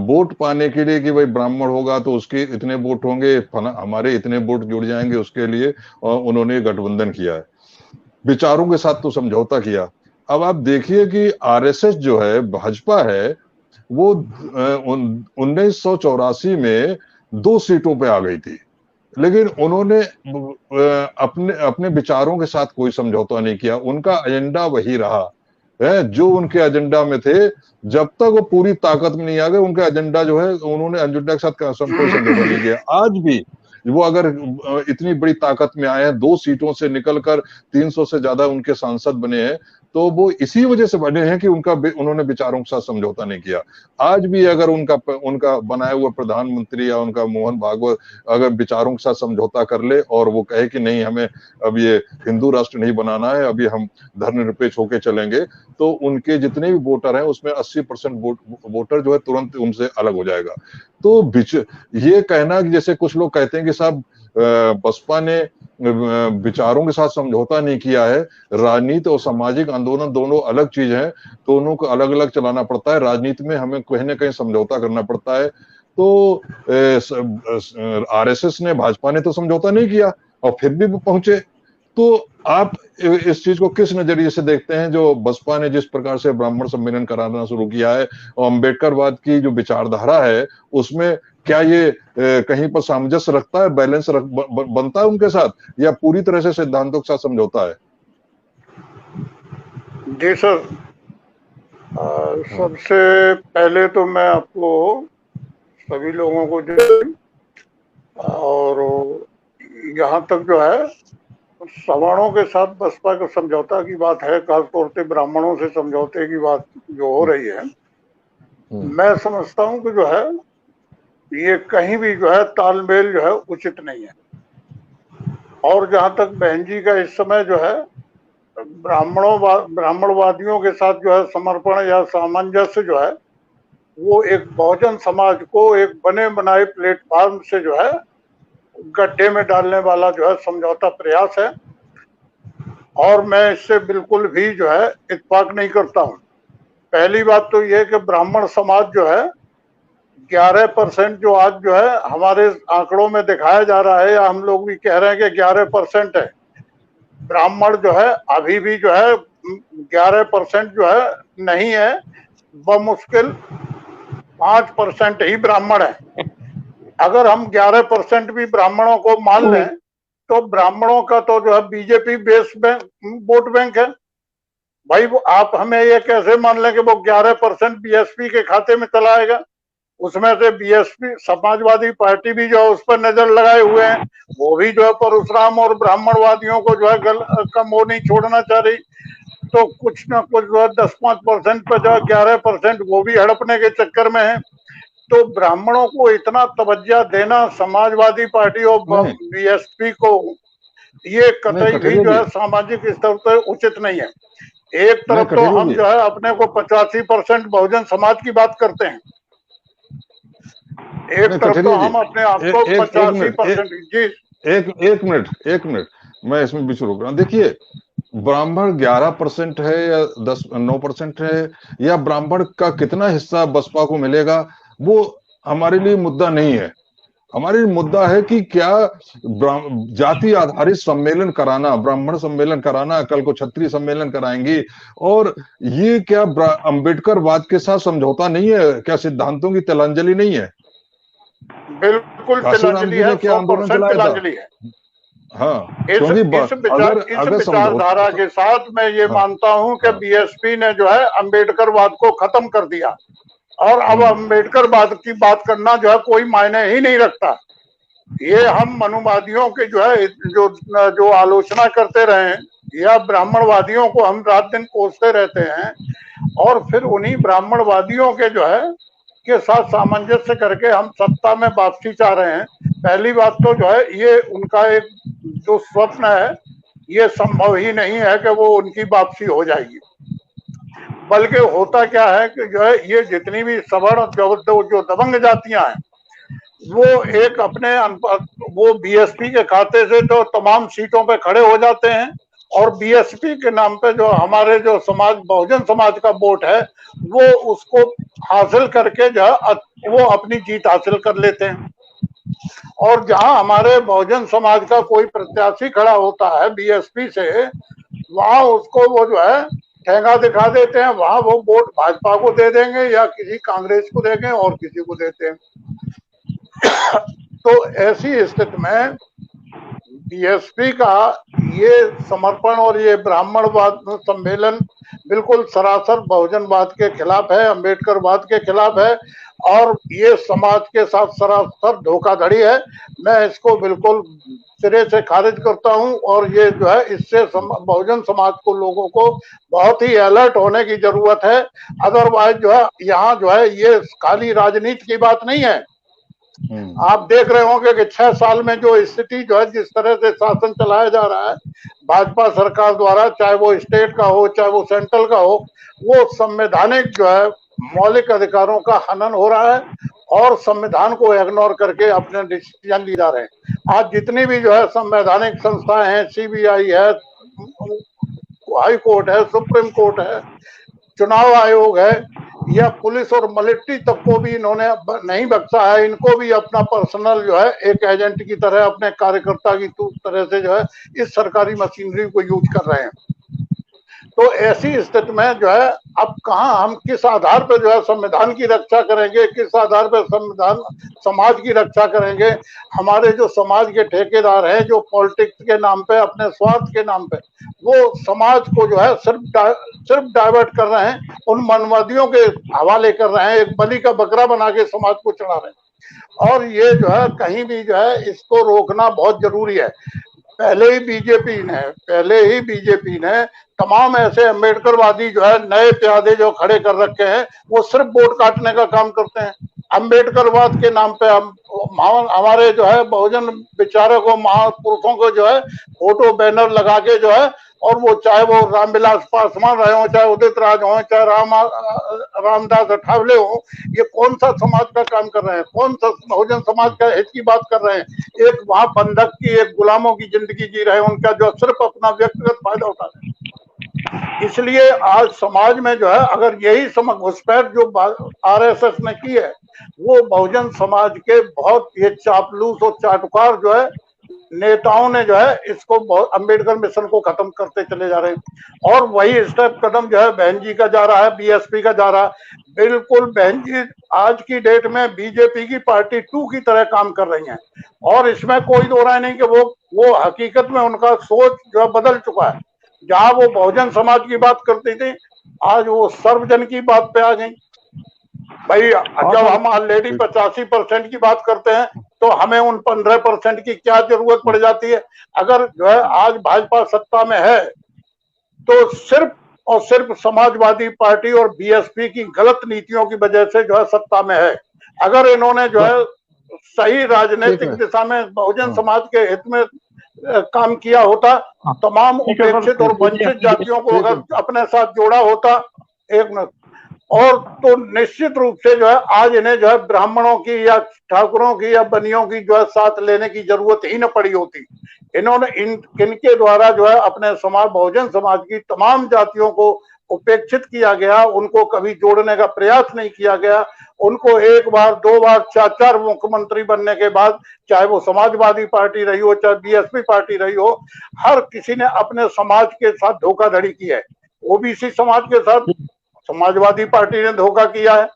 वोट पाने के लिए कि भाई ब्राह्मण होगा तो उसके इतने वोट होंगे, हमारे इतने वोट जुड़ जाएंगे उसके लिए, और उन्होंने गठबंधन किया है, विचारों के साथ तो समझौता किया। अब आप देखिए कि आरएसएस जो है, भाजपा है, वो 1984 में 2 सीटों पे आ गई थी, लेकिन उन्होंने अपने अपने विचारों के साथ कोई समझौता नहीं किया। उनका एजेंडा वही रहा है जो उनके एजेंडा में थे, जब तक वो पूरी ताकत में नहीं आ गए। उनका एजेंडा जो है, उन्होंने एजेंडा के साथ कोई समझौता नहीं किया। आज भी वो अगर इतनी बड़ी ताकत में आए हैं, 2 सीटों से निकलकर 300 से ज्यादा उनके सांसद बने हैं, तो वो इसी वजह से बने हैं कि उन्होंने विचारों के साथ समझौता नहीं किया। आज भी अगर उनका बनाया हुआ प्रधानमंत्री या उनका मोहन भागवत अगर विचारों के साथ समझौता कर ले और वो कहे कि नहीं, हमें अब ये हिंदू राष्ट्र नहीं बनाना है, अभी हम धर्मनिरपेक्ष होके चलेंगे, तो उनके जितने भी वोटर हैं उसमें 80% वोटर जो है तुरंत उनसे अलग हो जाएगा। तो ये कहना कि जैसे कुछ लोग कहते हैं कि साहब बसपा ने विचारों के साथ समझौता नहीं किया है, राजनीति और सामाजिक आंदोलन दोनों अलग चीज है, दोनों को अलग अलग चलाना पड़ता है, राजनीति में हमें कहीं ना कहीं समझौता करना पड़ता है। तो आरएसएस ने, भाजपा ने तो समझौता नहीं किया और फिर भी वो पहुंचे। तो आप इस चीज को किस नजरिए से देखते हैं, जो बसपा ने जिस प्रकार से ब्राह्मण सम्मेलन कराना शुरू किया है और अम्बेडकरवाद की जो विचारधारा है उसमें क्या ये कहीं पर सामंजस्य रखता है, बनता है उनके साथ, या पूरी तरह से सिद्धांतों के साथ समझौता है? जी सर, सबसे पहले तो मैं आपको सभी लोगों को और यहाँ तक जो है सवर्णों के साथ बसपा के समझौता की बात है, खासतौर से ब्राह्मणों से समझौते की बात जो हो रही है, मैं समझता हूँ कि जो है ये कहीं भी जो है तालमेल जो है उचित नहीं है। और जहाँ तक बहन जी का इस समय जो है ब्राह्मणवादियों के साथ जो है समर्पण या सामंजस्य जो है, वो एक बहुजन समाज को एक बने बनाए प्लेटफॉर्म से जो है गड्ढे में डालने वाला जो है समझौता प्रयास है, और मैं इससे बिल्कुल भी जो है इत्तेफाक नहीं करता हूं। पहली बात तो यह कि ब्राह्मण समाज जो है 11% जो आज जो है हमारे आंकड़ों में दिखाया जा रहा है, या हम लोग भी कह रहे हैं कि 11% है, ब्राह्मण जो है अभी भी जो है 11% जो है नहीं है, बमुश्किल 5% ही ब्राह्मण है। अगर हम 11% भी ब्राह्मणों को मान लें तो ब्राह्मणों का तो जो है BJP base bank vote bank है भाई। वो आप हमें ये कैसे मान लें कि वो 11% बीएसपी के खाते में चला आएगा? उसमें से बीएसपी समाजवादी पार्टी भी जो है उस पर नजर लगाए हुए हैं, वो भी जो है परशुराम और ब्राह्मणवादियों को जो है का मोह नहीं छोड़ना चाह रही। तो कुछ ना कुछ जो है 10-5% पर जो है 11% वो भी हड़पने के चक्कर में है। तो ब्राह्मणों को इतना तवज्जो देना समाजवादी पार्टी और बीएसपी को, ये कतई भी जो है सामाजिक स्तर पर उचित नहीं है। एक तरफ तो हम जो है अपने को 85% बहुजन समाज की बात करते हैं, एक तरफ तो हम अपने आप को 85%। जी एक मिनट मैं इसमें बीच रोक रहा हूँ। देखिए, ब्राह्मण 11% है या 9% है, या ब्राह्मण का कितना हिस्सा बसपा को मिलेगा, वो हमारे लिए मुद्दा नहीं है। हमारे लिए मुद्दा है कि क्या जाति आधारित सम्मेलन कराना, ब्राह्मण सम्मेलन कराना, कल को क्षत्रिय सम्मेलन कराएंगी, और ये क्या अंबेडकरवाद के साथ समझौता नहीं है? क्या सिद्धांतों की तिलांजलि नहीं है? बिल्कुल तिलांजलि है, 100% तिलांजलि है। हाँ, इस विचारधारा के साथ मैं ये मानता हूं कि बीएसपी ने जो है अंबेडकरवाद को खत्म कर दिया, और अब अंबेडकरवाद की बात करना जो है कोई मायने ही नहीं रखता। ये हम मनुवादियों के जो है जो आलोचना करते रहे, या ब्राह्मणवादियों को हम रात दिन कोसते रहते हैं, और फिर उन्हीं ब्राह्मणवादियों के जो है के साथ सामंजस्य करके हम सत्ता में वापसी चाह रहे हैं। पहली बात तो जो है ये उनका एक जो स्वप्न है, ये संभव ही नहीं है कि वो उनकी वापसी हो जाएगी। बल्कि होता क्या है कि जो है ये जितनी भी सवर्ण जो दबंग जातियां हैं, वो एक अपने वो बीएसपी के खाते से तो तमाम सीटों पे खड़े हो जाते हैं, और बीएसपी के नाम पे जो हमारे जो समाज बहुजन समाज का वोट है, वो उसको हासिल करके जो है वो अपनी जीत हासिल कर लेते हैं। और जहां हमारे बहुजन समाज का कोई प्रत्याशी खड़ा होता है बीएसपी से, वहां उसको वो जो है ठेंगा दिखा देते हैं, वहां वो वोट भाजपा को दे देंगे या किसी कांग्रेस को देंगे और किसी को देते हैं। तो ऐसी स्थिति में बीएसपी का ये समर्पण और ये ब्राह्मणवाद सम्मेलन बिल्कुल सरासर बहुजनवाद के खिलाफ है, अंबेडकरवाद के खिलाफ है, और ये समाज के साथ सरासर धोखाधड़ी है। मैं इसको बिल्कुल सिरे से खारिज करता हूं, और ये जो है इससे बहुजन समाज को, लोगों को बहुत ही अलर्ट होने की जरूरत है। अदरवाइज जो है यहाँ जो है ये खाली राजनीति की बात नहीं है। आप देख रहे होंगे कि 6 साल में जो स्थिति जो है, जिस तरह से शासन चलाया जा रहा है भाजपा सरकार द्वारा, चाहे वो स्टेट का हो चाहे वो सेंट्रल का हो, वो संवैधानिक जो है मौलिक अधिकारों का हनन हो रहा है, और संविधान को इग्नोर करके अपने डिसीजन लिए जा रहे हैं। आज जितनी भी जो है संवैधानिक संस्थाएं हैं, सीबीआई है, हाई कोर्ट है, सुप्रीम कोर्ट है, चुनाव आयोग है, या पुलिस और मिलिट्री तक को भी इन्होंने नहीं बख्शा है। इनको भी अपना पर्सनल जो है एक एजेंट की तरह, अपने कार्यकर्ता की तरह से जो है इस सरकारी मशीनरी को यूज कर रहे हैं। तो ऐसी स्थिति में जो है अब कहाँ हम किस आधार पर जो है संविधान की रक्षा करेंगे, किस आधार पर संविधान समाज की रक्षा करेंगे? हमारे जो समाज के ठेकेदार हैं, जो पॉलिटिक्स के नाम पे, अपने स्वार्थ के नाम पे, वो समाज को जो है सिर्फ डाइवर्ट कर रहे हैं, उन मनवादियों के हवाले कर रहे हैं, एक बलि का बकरा बना के समाज को चढ़ा रहे हैं। और ये जो है कहीं भी जो है इसको रोकना बहुत जरूरी है। पहले ही बीजेपी ने तमाम ऐसे अंबेडकरवादी जो है नए प्यादे जो खड़े कर रखे हैं, वो सिर्फ वोट काटने का काम करते हैं। अंबेडकरवाद के नाम पे हम हमारे जो है बहुजन विचारकों, महापुरुषों को जो है फोटो बैनर लगा के जो है और वो चाहे वो रामविलास पासवान रहे हो, चाहे उदित राज हो, चाहे रामदास अठावले हो, ये कौन सा समाज का काम कर रहे हैं, कौन सा बहुजन समाज का हित की बात कर रहे हैं। एक वहां बंधक की, एक गुलामों की जिंदगी जी रहे हैं, उनका जो सिर्फ अपना व्यक्तिगत फायदा उठा रहे हैं। इसलिए आज समाज में जो है, अगर यही घुसपैठ जो आरएसएस ने की है, वो बहुजन समाज के बहुत ये चापलूस और चाटुकार जो है नेताओं ने जो है इसको अंबेडकर मिशन को खत्म करते चले जा रहे हैं। और वही स्टेप कदम जो है बहन जी का जा रहा है, बीएसपी का जा रहा है। बिल्कुल बहन जी आज की डेट में बीजेपी की पार्टी 2 की तरह काम कर रही हैं, और इसमें कोई दो राय नहीं कि वो हकीकत में उनका सोच जो है बदल चुका है। जहां वो बहुजन समाज की बात करती थी, आज वो सर्वजन की बात पे आ गई। भाई जब हम ऑलरेडी 85% की बात करते हैं, तो हमें उन 15% की क्या जरूरत पड़ जाती है। अगर जो है आज भाजपा सत्ता में है, तो सिर्फ और सिर्फ समाजवादी पार्टी और बीएसपी की गलत नीतियों की वजह से जो है सत्ता में है। अगर इन्होंने जो है सही राजनीतिक दिशा में बहुजन समाज के हित में काम किया होता, तमाम उपेक्षित और वंचित जातियों को अगर अपने साथ जोड़ा होता, एक मिनट, और तो निश्चित रूप से जो है आज इन्हें जो है ब्राह्मणों की या ठाकुरों की या बनियों की जो है साथ लेने की जरूरत ही न पड़ी होती। इन्होंने इनके द्वारा जो है अपने समाज, बहुजन समाज की तमाम जातियों को उपेक्षित किया गया, उनको कभी जोड़ने का प्रयास नहीं किया गया। उनको 1 बार 2 बार 4 मुख्यमंत्री बनने के बाद, चाहे वो समाजवादी पार्टी रही हो, चाहे बीएसपी पार्टी रही हो, हर किसी ने अपने समाज के साथ धोखाधड़ी की है। ओबीसी समाज के साथ समाजवादी पार्टी ने धोखा किया है,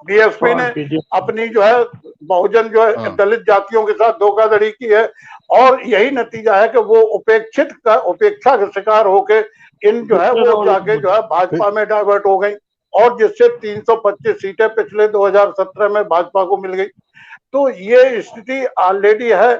बीएसपी ने अपनी जो है बहुजन जो है दलित जातियों के साथ धोखाधड़ी की है। और यही नतीजा है कि वो उपेक्षा का शिकार होके इन जो है वो जाके जो है भाजपा में डाइवर्ट हो गई, और जिससे 325 सीटें पिछले 2017 में भाजपा को मिल गई। तो ये स्थिति ऑलरेडी है।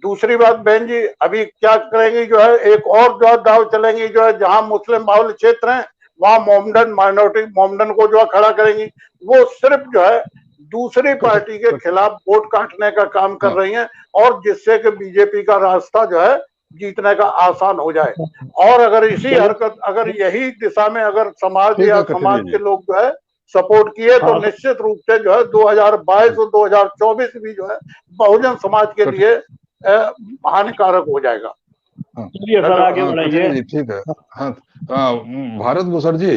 दूसरी बात बहन जी, अभी क्या करेंगी, जो है एक और जो दाव चलेंगी, जो है जहां मुस्लिम बाहुल्य क्षेत्र हैं वहां मोमडन माइनॉरिटी मोमडन को जो है खड़ा करेंगी। वो सिर्फ जो है दूसरी पार्टी के खिलाफ वोट काटने का काम कर रही हैं, और जिससे कि बीजेपी का रास्ता जो है जीतने का आसान हो जाए। और अगर इसी हरकत, अगर यही दिशा में अगर समाज या समाज के लोग जो है सपोर्ट किए, तो निश्चित रूप से जो है 2022 और 2024 भी जो है बहुजन समाज के लिए हानिकारक हो जाएगा। सर आगे बढ़ाइए। ठीक है। हाँ, भारत भूषण जी,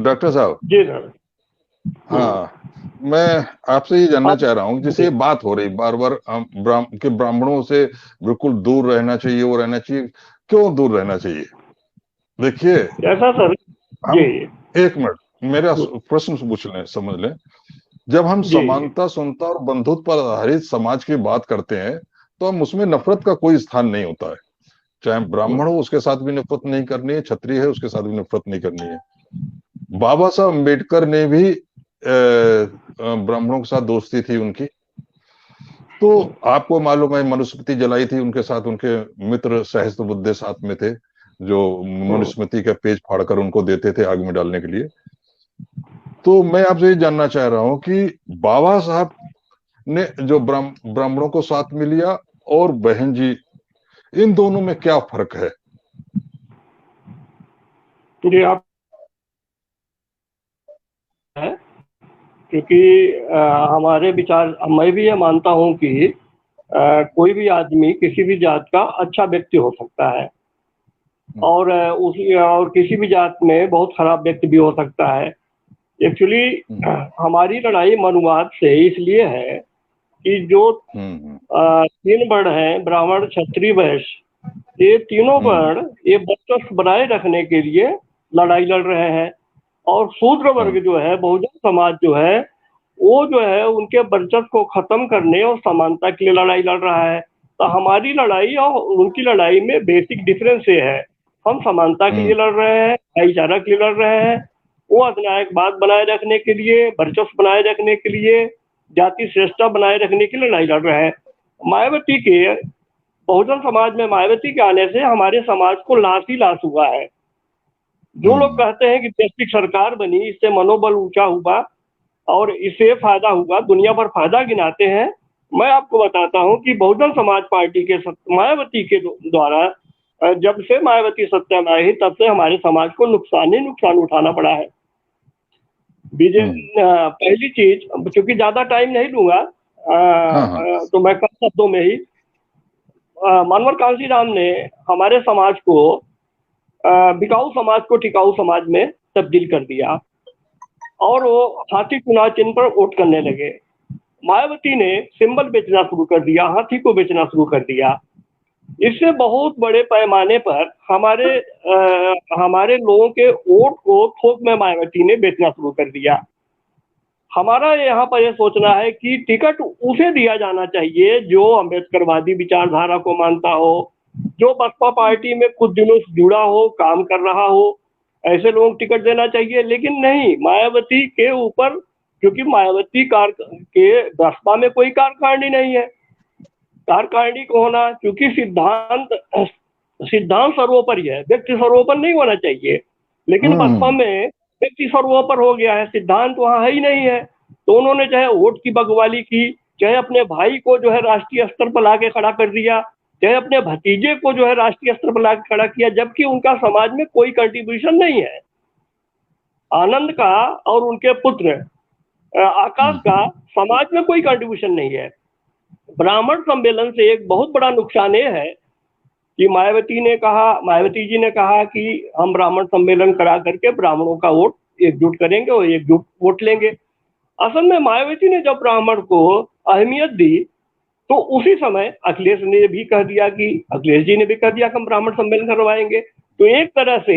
डॉक्टर साहब जी सर। हाँ, मैं आपसे ये जानना चाह रहा हूँ, जैसे बात हो रही बार बार कि ब्राह्मणों से बिल्कुल दूर रहना चाहिए, वो रहना चाहिए, क्यों दूर रहना चाहिए? देखिए ऐसा सर, हम एक मिनट मेरा प्रश्न पूछ लें, समझ लें। जब हम समानता, समता और बंधुत्व पर आधारित समाज की बात करते हैं, तो हम उसमें नफरत का कोई स्थान नहीं होता है। चाहे ब्राह्मण हो उसके साथ भी नफरत नहीं करनी है, क्षत्रिय है उसके साथ भी नफरत नहीं करनी है। बाबा साहब अम्बेडकर ने भी ब्राह्मणों के साथ दोस्ती थी उनकी। तो आपको मालूम है मनुस्मृति जलाई थी उनके साथ, उनके मित्र सहस्त्रबुद्धे साथ में थे, जो मनुस्मृति का पेज फाड़कर उनको देते थे आग में डालने के लिए। तो मैं आपसे ये जानना चाह रहा हूं कि बाबा साहब ने जो ब्राह्मणों को साथ में लिया और बहन जी, इन दोनों में क्या फर्क है? जी आप है, क्योंकि हमारे विचार, मैं भी ये मानता हूं कि कोई भी आदमी किसी भी जात का अच्छा व्यक्ति हो सकता है, और और किसी भी जात में बहुत खराब व्यक्ति भी हो सकता है। एक्चुअली हमारी लड़ाई मनुवाद से इसलिए है कि जो 3 वर्ण हैं, ब्राह्मण क्षत्रिय वैश्य, ये तीनों वर्ण ये वर्चस्व बनाए रखने के लिए लड़ाई लड़ रहे हैं, और शूद्र वर्ग जो है, बहुजन समाज जो है, वो जो है उनके वर्चस्व को खत्म करने और समानता के लिए लड़ाई लड़ रहा है। तो हमारी लड़ाई और उनकी लड़ाई में बेसिक डिफरेंस ये है, हम समानता के लिए लड़ रहे हैं, भाईचारा के लिए लड़ रहे हैं, वो अधिनायकवाद बनाए रखने के लिए, वर्चस्व बनाए रखने के लिए, जाति श्रेष्ठता बनाए रखने के लिए लड़ाई लड़ रहे हैं। मायावती के, बहुजन समाज में मायावती के आने से हमारे समाज को लाश ही लाश हुआ है। जो लोग कहते हैं कि देश की सरकार बनी, इससे मनोबल ऊंचा हुआ और इससे फायदा हुआ, दुनिया भर फायदा गिनाते हैं। मैं आपको बताता हूं कि बहुजन समाज पार्टी के मायावती के द्वारा जब से मायावती सत्ता में आई तब से हमारे समाज को नुकसान ही नुकसान उठाना पड़ा है। पहली चीज, क्योंकि ज्यादा टाइम नहीं लूंगा, तो मैं कम शब्दों में ही, मानवर कांशीराम ने हमारे समाज को बिकाऊ समाज को टिकाऊ समाज में तब्दील कर दिया और वो हाथी चुनाव चिन्ह पर वोट करने लगे। मायावती ने सिंबल बेचना शुरू कर दिया, हाथी को बेचना शुरू कर दिया। इससे बहुत बड़े पैमाने पर हमारे लोगों के वोट को थोक में मायावती ने बेचना शुरू कर दिया। हमारा यहाँ पर यह सोचना है कि टिकट उसे दिया जाना चाहिए जो अम्बेडकरवादी विचारधारा को मानता हो, जो बसपा पार्टी में कुछ दिनों से जुड़ा हो, काम कर रहा हो, ऐसे लोगों को टिकट देना चाहिए। लेकिन नहीं, मायावती के ऊपर, क्योंकि मायावती के बसपा में कोई कार्यकारिणी नहीं है, कार्यकारिणी को होना, क्योंकि सिद्धांत सर्वोपरि है, व्यक्ति सर्वोपरि नहीं होना चाहिए। लेकिन बसपा में व्यक्ति सर्वोपरि हो गया है, सिद्धांत वहां है ही नहीं है। तो उन्होंने चाहे वोट की बगवाली की, चाहे अपने भाई को जो है राष्ट्रीय स्तर पर लाके खड़ा कर दिया, चाहे अपने भतीजे को जो है राष्ट्रीय स्तर पर लाके खड़ा किया, जबकि उनका समाज में कोई कंट्रीब्यूशन नहीं है। आनंद का और उनके पुत्र आकाश का समाज में कोई कंट्रीब्यूशन नहीं है। ब्राह्मण सम्मेलन से एक बहुत बड़ा नुकसान ये है कि मायावती जी ने कहा कि हम ब्राह्मण सम्मेलन करा करके ब्राह्मणों का वोट एकजुट करेंगे और एकजुट वोट लेंगे। असल में मायावती ने जब ब्राह्मण को अहमियत दी तो उसी समय अखिलेश जी ने भी कह दिया कि हम ब्राह्मण सम्मेलन करवाएंगे। तो एक तरह से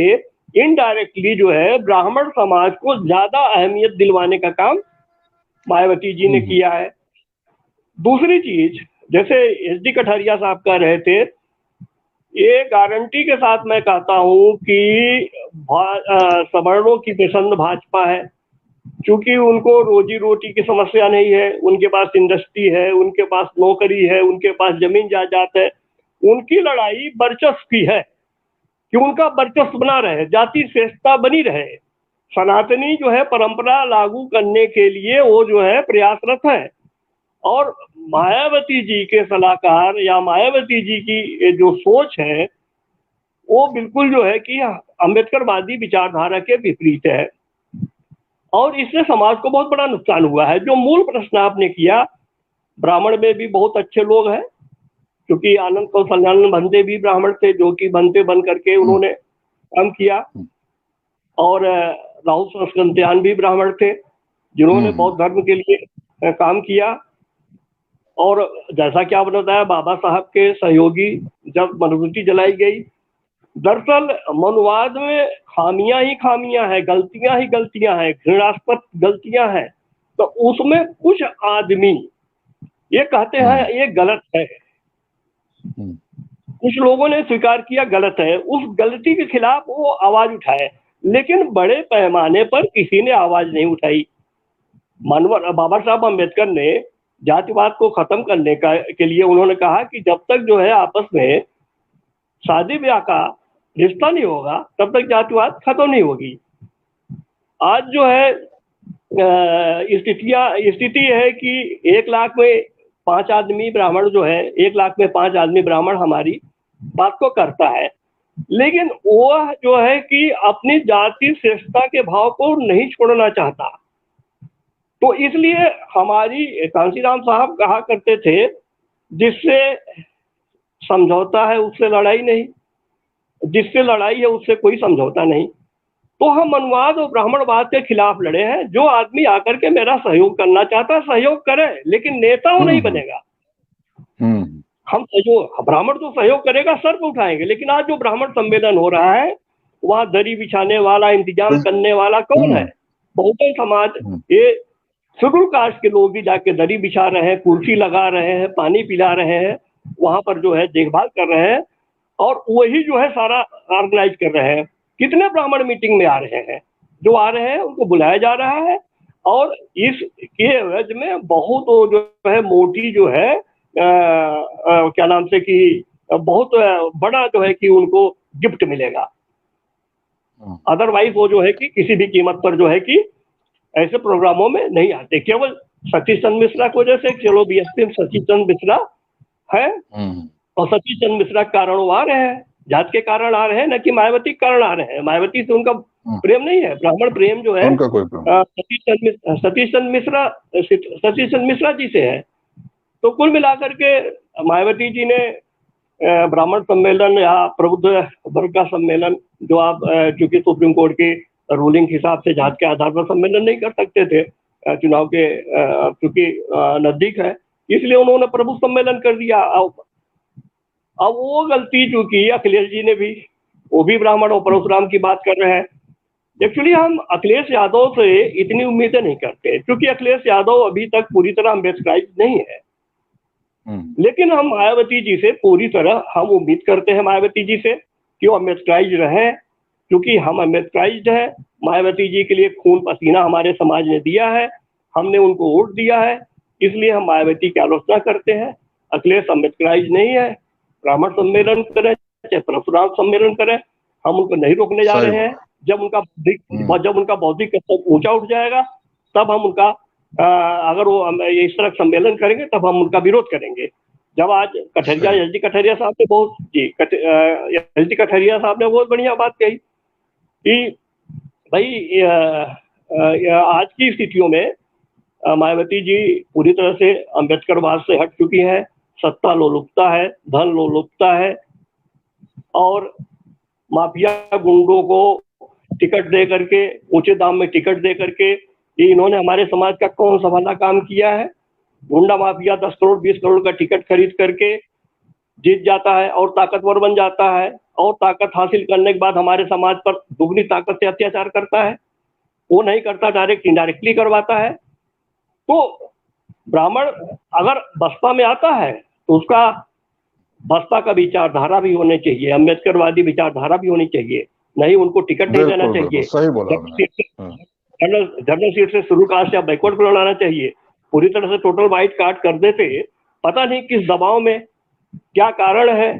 इनडायरेक्टली जो है ब्राह्मण समाज को ज्यादा अहमियत दिलवाने का काम मायावती जी ने किया है। दूसरी चीज, जैसे SD कठारिया साहब कह रहे थे, ये गारंटी के साथ मैं कहता हूं कि सवर्णों की पसंद भाजपा है, क्योंकि उनको रोजी रोटी की समस्या नहीं है, उनके पास इंडस्ट्री है, उनके पास नौकरी है, उनके पास जमीन जायदाद है। उनकी लड़ाई वर्चस्व की है कि उनका वर्चस्व बना रहे, जाति श्रेष्ठता बनी रहे, सनातनी जो है परंपरा लागू करने के लिए वो जो है प्रयासरत है। और मायावती जी के सलाहकार या मायावती जी की जो सोच है वो बिल्कुल जो है कि अम्बेडकरवादी विचारधारा के विपरीत है और इससे समाज को बहुत बड़ा नुकसान हुआ है। जो मूल प्रश्न आपने किया, ब्राह्मण में भी बहुत अच्छे लोग हैं, क्योंकि आनंद कौशल्यानंद भंते भी ब्राह्मण थे, जो कि भंते बन करके उन्होंने काम किया, और राहुल संस्कृत्यान भी ब्राह्मण थे जिन्होंने बौद्ध धर्म के लिए काम किया। और जैसा कि आपने बताया, बाबा साहब के सहयोगी जब मनुस्मृति जलाई गई, दरअसल मनुवाद में खामियां ही खामियां हैं, गलतियां ही गलतियां हैं, घृणास्पद गलतियां हैं। तो उसमें कुछ आदमी ये कहते हैं ये गलत है, कुछ लोगों ने स्वीकार किया गलत है, उस गलती के खिलाफ वो आवाज उठाए, लेकिन बड़े पैमाने पर किसी ने आवाज नहीं उठाई। बाबा साहब अम्बेडकर ने जातिवाद को खत्म करने के लिए उन्होंने कहा कि जब तक जो है आपस में शादी ब्याह का रिश्ता नहीं होगा तब तक जातिवाद खत्म नहीं होगी। आज जो है स्थिति है कि 1 लाख में 5 आदमी ब्राह्मण जो है, 1 लाख में 5 आदमी ब्राह्मण हमारी बात को करता है, लेकिन वह जो है कि अपनी जाति श्रेष्ठता के भाव को नहीं छोड़ना चाहता। तो इसलिए हमारी कांशीराम साहब कहा करते थे, जिससे समझौता है उससे लड़ाई नहीं, जिससे लड़ाई है उससे कोई समझौता नहीं। तो हम मनुवाद और ब्राह्मणवाद के खिलाफ लड़े हैं। जो आदमी आकर के मेरा सहयोग करना चाहता है सहयोग करे, लेकिन नेता वो नहीं बनेगा। हम सहयोग, ब्राह्मण तो सहयोग करेगा, सर पे उठाएंगे, लेकिन आज जो ब्राह्मण सम्मेलन हो रहा है वहाँ दरी बिछाने वाला, इंतजाम करने वाला कौन है? बहुजन समाज, ये शेड्यूल कास्ट के लोग भी जाके दरी बिछा रहे हैं, कुर्सी लगा रहे हैं, पानी पिला रहे हैं, वहां पर जो है देखभाल कर रहे हैं, और वही जो है सारा ऑर्गेनाइज कर रहे हैं। कितने ब्राह्मण मीटिंग में आ रहे हैं? जो आ रहे हैं उनको बुलाया जा रहा है, और इसके एवज में बहुत जो है मोटी जो है क्या नाम से कि बहुत बड़ा जो है कि उनको गिफ्ट मिलेगा। अदरवाइज वो जो है कि किसी भी कीमत पर जो है कि ऐसे प्रोग्रामों में नहीं आते। केवल सतीश चंद्र मिश्रा की वजह से, चलो BSP में सतीश चंद्र मिश्रा है और सतीश चंद्र मिश्रा के कारण वो आ रहे हैं, जात के कारण आ रहे हैं, न कि मायावती के कारण आ रहे हैं। मायावती से उनका प्रेम नहीं है। ब्राह्मण प्रेम जो है उनका कोई प्रॉब्लम। सतीश चंद्र मिश्रा जी से है। तो कुल मिलाकर के मायावती जी ने ब्राह्मण सम्मेलन या प्रबुद्ध वर्ग का सम्मेलन, जो आप चूंकि सुप्रीम कोर्ट की रूलिंग के हिसाब से जात के आधार पर सम्मेलन नहीं कर सकते थे चुनाव के, चूंकि नजदीक है, इसलिए उन्होंने प्रबुद्ध सम्मेलन कर दिया। अब वो गलती चूंकि अखिलेश जी ने भी, वो भी ब्राह्मण और परशुराम की बात कर रहे हैं। एक्चुअली हम अखिलेश यादव से इतनी उम्मीदें नहीं करते, क्योंकि अखिलेश यादव अभी तक पूरी तरह अम्बेडकराइज नहीं है। लेकिन हम मायावती जी से पूरी तरह हम उम्मीद करते हैं, मायावती जी से, कि वो अम्बेडकराइज रहे, क्योंकि हम अम्बेडकराइज है। मायावती जी के लिए खून पसीना हमारे समाज ने दिया है, हमने उनको वोट दिया है, इसलिए हम मायावती की आलोचना करते हैं। अखिलेश अम्बेडकराइज नहीं है। ब्राह्मण सम्मेलन करें चाहे परशुराम सम्मेलन करें, हम उनको नहीं रोकने जा रहे हैं। जब उनका बौद्धिक स्तर ऊंचा उठ जाएगा, तब हम उनका अगर वो इस तरह सम्मेलन करेंगे, तब हम उनका विरोध करेंगे। जब आज कठरिया, एस डी कठरिया साहब ने बहुत बढ़िया बात कही कि भाई आज की स्थितियों में मायावती जी पूरी तरह से अम्बेडकरवाद से हट चुकी है। सत्ता लोलुपता है, धन लोलुपता है, और माफिया गुंडों को टिकट दे करके, ऊंचे दाम में टिकट दे करके, ये इन्होंने हमारे समाज का कौन सा भला काम किया है। गुंडा माफिया 10 करोड़ 20 करोड़ का टिकट खरीद करके जीत जाता है और ताकतवर बन जाता है, और ताकत हासिल करने के बाद हमारे समाज पर दुगनी ताकत से अत्याचार करता है। वो नहीं करता, डायरेक्ट इनडायरेक्टली करवाता है। तो ब्राह्मण अगर बसपा में आता है तो उसका बसपा का विचारधारा भी होनी चाहिए, अम्बेडकरवादी विचारधारा भी होनी चाहिए, नहीं उनको टिकट नहीं देना चाहिए। सही बोला। जनरल सीट से शुरू कास्ट या बैकवर्ड को लड़ाना चाहिए। पूरी तरह से टोटल वाइट कार्ड कर देते, पता नहीं किस दबाव में, क्या कारण है,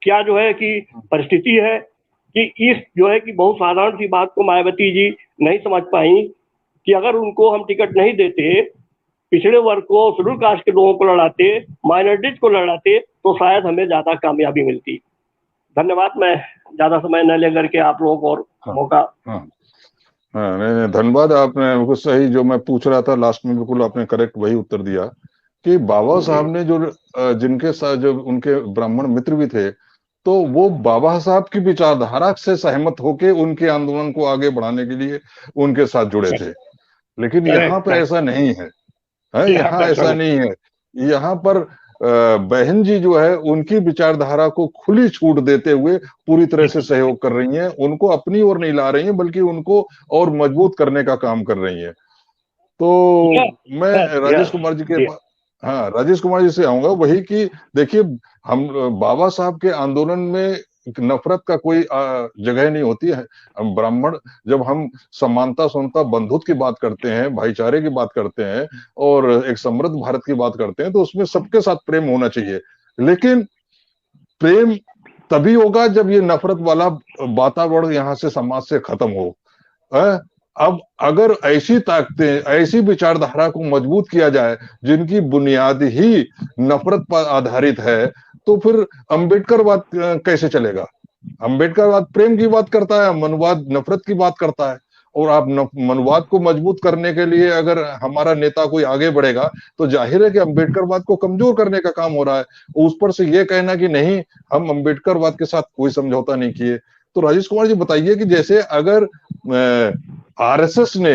क्या जो है कि परिस्थिति है, कि इस जो है कि बहुत साधारण सी बात को मायावती जी नहीं समझ पाई कि अगर उनको हम टिकट नहीं देते, पिछड़े वर्ग को, शेड्यूल कास्ट के लोगों को लड़ाते, माइनॉरिटीज को लड़ाते, तो शायद हमें ज्यादा कामयाबी मिलती। धन्यवाद। मैं ज्यादा समय न लेकर के आप लोगों को और मौका। नहीं, धन्यवाद। आपने बिल्कुल सही, जो मैं पूछ रहा था लास्ट में, बिल्कुल आपने करेक्ट वही उत्तर दिया कि बाबा साहब ने जो जिनके साथ जो उनके ब्राह्मण मित्र भी थे, तो वो बाबा साहब की विचारधारा से सहमत होके उनके आंदोलन को आगे बढ़ाने के लिए उनके साथ जुड़े थे। लेकिन यहाँ पे ऐसा नहीं है, यहाँ ऐसा नहीं है। यहाँ पर बहन जी जो है उनकी विचारधारा को खुली छूट देते हुए पूरी तरह से सहयोग कर रही हैं, उनको अपनी ओर नहीं ला रही हैं, बल्कि उनको और मजबूत करने का काम कर रही हैं। तो मैं राजेश कुमार जी के राजेश कुमार जी से आऊंगा वही कि देखिए, हम बाबा साहब के आंदोलन में नफरत का कोई जगह नहीं होती है। हम ब्राह्मण, जब हम समानता समता बंधुत्व की बात करते हैं, भाईचारे की बात करते हैं और एक समृद्ध भारत की बात करते हैं, तो उसमें सबके साथ प्रेम होना चाहिए। लेकिन प्रेम तभी होगा जब ये नफरत वाला वातावरण यहाँ से समाज से खत्म हो। अब अगर ऐसी ताकतें, ऐसी विचारधारा को मजबूत किया जाए जिनकी बुनियाद ही नफरत पर आधारित है, तो फिर अम्बेडकरवाद कैसे चलेगा? अम्बेडकरवाद प्रेम की बात करता है, मनुवाद नफरत की बात करता है। और आप मनुवाद को मजबूत करने के लिए अगर हमारा नेता कोई आगे बढ़ेगा, तो जाहिर है कि अम्बेडकरवाद को कमजोर करने का काम हो रहा है। उस पर से ये कहना कि नहीं, हम अम्बेडकरवाद के साथ कोई समझौता नहीं किए। तो राजेश कुमार जी बताइए कि जैसे अगर आरएसएस ने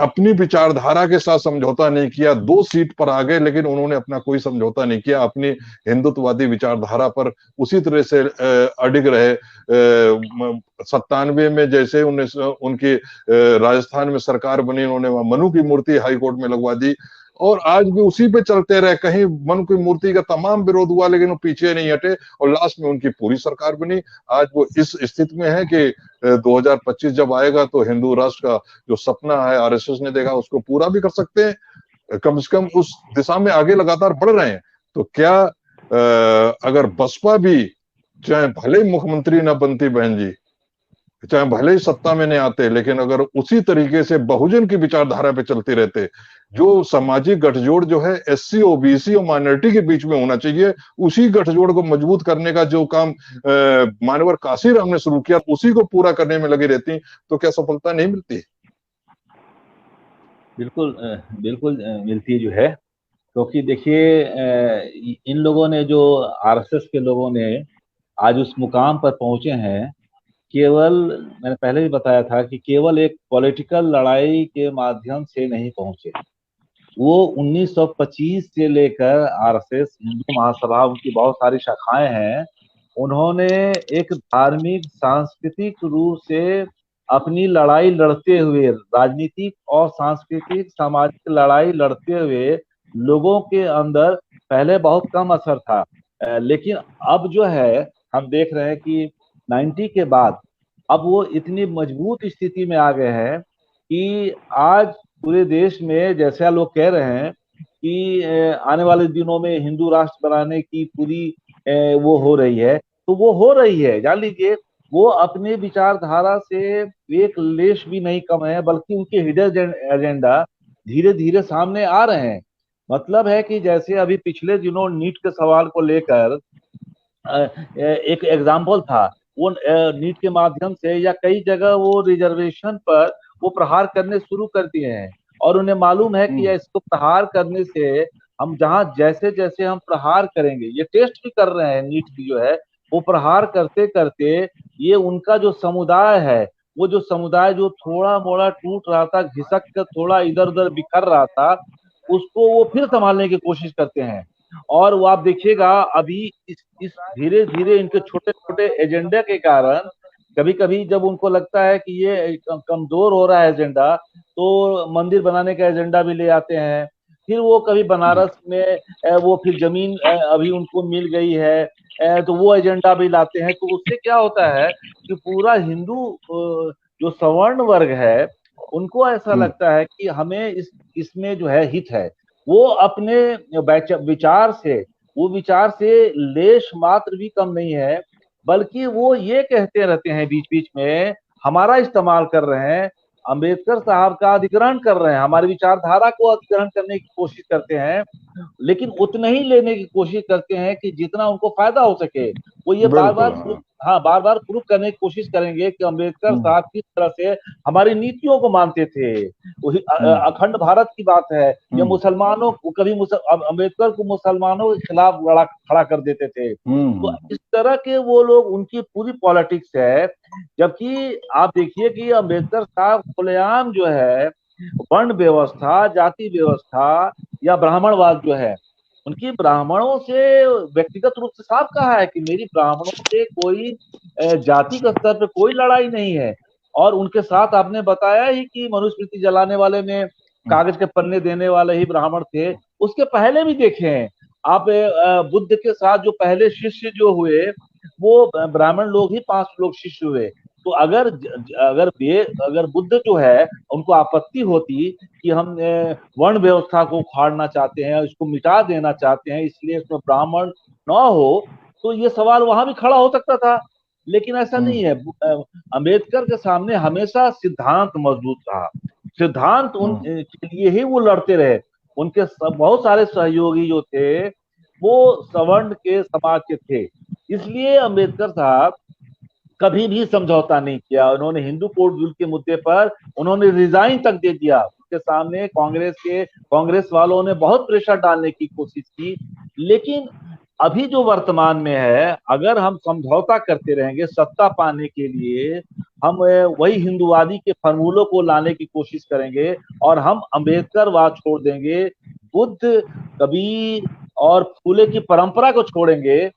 अपनी विचारधारा के साथ समझौता नहीं किया, 2 सीट पर आ गए, लेकिन उन्होंने अपना कोई समझौता नहीं किया, अपनी हिंदुत्ववादी विचारधारा पर उसी तरह से अडिग रहे। 97 में जैसे उनकी राजस्थान में सरकार बनी, उन्होंने वहां मनु की मूर्ति हाईकोर्ट में लगवा दी, और आज भी उसी पे चलते रहे। कहीं मनु की मूर्ति का तमाम विरोध हुआ, लेकिन वो पीछे नहीं हटे, और लास्ट में उनकी पूरी सरकार बनी। आज वो इस स्थिति में है कि 2025 जब आएगा तो हिंदू राष्ट्र का जो सपना है आरएसएस ने देखा, उसको पूरा भी कर सकते हैं। कम से कम उस दिशा में आगे लगातार बढ़ रहे हैं। तो क्या अगर बसपा भी, चाहे भले मुख्यमंत्री ना बनती बहन जी, चाहे भले ही सत्ता में नहीं आते, लेकिन अगर उसी तरीके से बहुजन की विचारधारा पे चलते रहते, जो सामाजिक गठजोड़ जो है एससी ओबीसी और माइनॉरिटी के बीच में होना चाहिए, उसी गठजोड़ को मजबूत करने का जो काम मानवर काशीराम ने शुरू किया, उसी को पूरा करने में लगी रहती, तो क्या सफलता नहीं मिलती? बिल्कुल बिल्कुल मिलती जो है, क्योंकि देखिए इन लोगों ने जो आरएसएस के लोगों ने आज उस मुकाम पर पहुंचे हैं, केवल मैंने पहले भी बताया था कि केवल एक पॉलिटिकल लड़ाई के माध्यम से नहीं पहुंचे। वो 1925 से लेकर आरएसएस हिंदू महासभा, उनकी बहुत सारी शाखाएं हैं, उन्होंने एक धार्मिक सांस्कृतिक रूप से अपनी लड़ाई लड़ते हुए, राजनीतिक और सांस्कृतिक सामाजिक लड़ाई लड़ते हुए लोगों के अंदर पहले बहुत कम असर था, लेकिन अब जो है हम देख रहे हैं कि 90 के बाद अब वो इतनी मजबूत स्थिति में आ गए हैं कि आज पूरे देश में, जैसे लोग कह रहे हैं कि आने वाले दिनों में हिंदू राष्ट्र बनाने की पूरी वो हो रही है, तो वो हो रही है, जान लीजिए। वो अपने विचारधारा से एक लेश भी नहीं कम है, बल्कि उनके हिडन एजेंडा धीरे धीरे सामने आ रहे हैं। मतलब है कि जैसे अभी पिछले दिनों नीट के सवाल को लेकर एक एग्जाम्पल था, वो नीट के माध्यम से या कई जगह वो रिजर्वेशन पर वो प्रहार करने शुरू कर दिए हैं, और उन्हें मालूम है कि इसको प्रहार करने से हम जहां जैसे जैसे हम प्रहार करेंगे, ये टेस्ट भी कर रहे हैं नीट की जो है, वो प्रहार करते करते ये उनका जो समुदाय है, वो जो समुदाय जो थोड़ा मोड़ा टूट रहा था, घिसक कर थोड़ा इधर उधर बिखर रहा था, उसको वो फिर संभालने की कोशिश करते हैं। और वो आप देखिएगा अभी इस धीरे धीरे इनके छोटे छोटे एजेंडे के कारण, कभी कभी जब उनको लगता है कि ये कमजोर हो रहा है एजेंडा, तो मंदिर बनाने का एजेंडा भी ले आते हैं। फिर वो कभी बनारस में वो फिर जमीन अभी उनको मिल गई है, तो वो एजेंडा भी लाते हैं। तो उससे क्या होता है कि पूरा हिंदू जो सवर्ण वर्ग है, उनको ऐसा लगता है कि हमें इसमें जो है हित है। वो अपने विचार से, वो विचार से लेश मात्र भी कम नहीं है, बल्कि वो ये कहते रहते हैं बीच बीच में, हमारा इस्तेमाल कर रहे हैं, अंबेडकर साहब का अधिग्रहण कर रहे हैं, हमारी विचारधारा को अधिग्रहण करने की कोशिश करते हैं, लेकिन उतना ही लेने की कोशिश करते हैं कि जितना उनको फायदा हो सके। वो ये बार बिल्कुल। बार बार बार प्रूव करने की कोशिश करेंगे कि अंबेडकर साहब किस तरह से हमारी नीतियों को मानते थे। वही अखंड भारत की बात है, या मुसलमानों को कभी अंबेडकर को मुसलमानों के खिलाफ खड़ा कर देते थे। तो इस तरह के वो लोग, उनकी पूरी पॉलिटिक्स है। जबकि आप देखिए कि अंबेडकर साहब खुलेआम जो है वर्ण व्यवस्था, जाति व्यवस्था या ब्राह्मणवाद जो है, उनकी ब्राह्मणों से व्यक्तिगत रूप से साफ कहा है कि मेरी ब्राह्मणों से कोई जाति के स्तर पे कोई लड़ाई नहीं है। और उनके साथ आपने बताया ही कि मनुस्मृति जलाने वाले में कागज के पन्ने देने वाले ही ब्राह्मण थे। उसके पहले भी देखे हैं आप, बुद्ध के साथ जो पहले शिष्य जो हुए वो ब्राह्मण लोग ही 5 लोग शिष्य हुए। तो अगर बुद्ध जो है उनको आपत्ति होती कि हम वर्ण व्यवस्था को उखाड़ना चाहते हैं, इसको मिटा देना चाहते हैं, इसलिए इसमें ब्राह्मण न हो, तो ये सवाल वहां भी खड़ा हो सकता था। लेकिन ऐसा नहीं है। अंबेडकर के सामने हमेशा सिद्धांत मजबूत रहा, सिद्धांत के लिए ही वो लड़ते रहे। उनके बहुत सारे सहयोगी जो थे वो सवर्ण के समाज के थे, इसलिए अंबेडकर साहब कभी भी समझौता नहीं किया। उन्होंने हिंदू कोड बिल के मुद्दे पर उन्होंने रिजाइन तक दे दिया। उसके सामने कांग्रेस वालों ने बहुत प्रेशर डालने की कोशिश की, लेकिन अभी जो वर्तमान में है, अगर हम समझौता करते रहेंगे सत्ता पाने के लिए, हम वही हिंदूवादी के फॉर्मूलों को लाने की कोशिश करेंगे और हम अंबेडकरवाद छोड़ देंगे, बुद्ध, कबीर और फूले की परंपरा को छोड़ेंगे,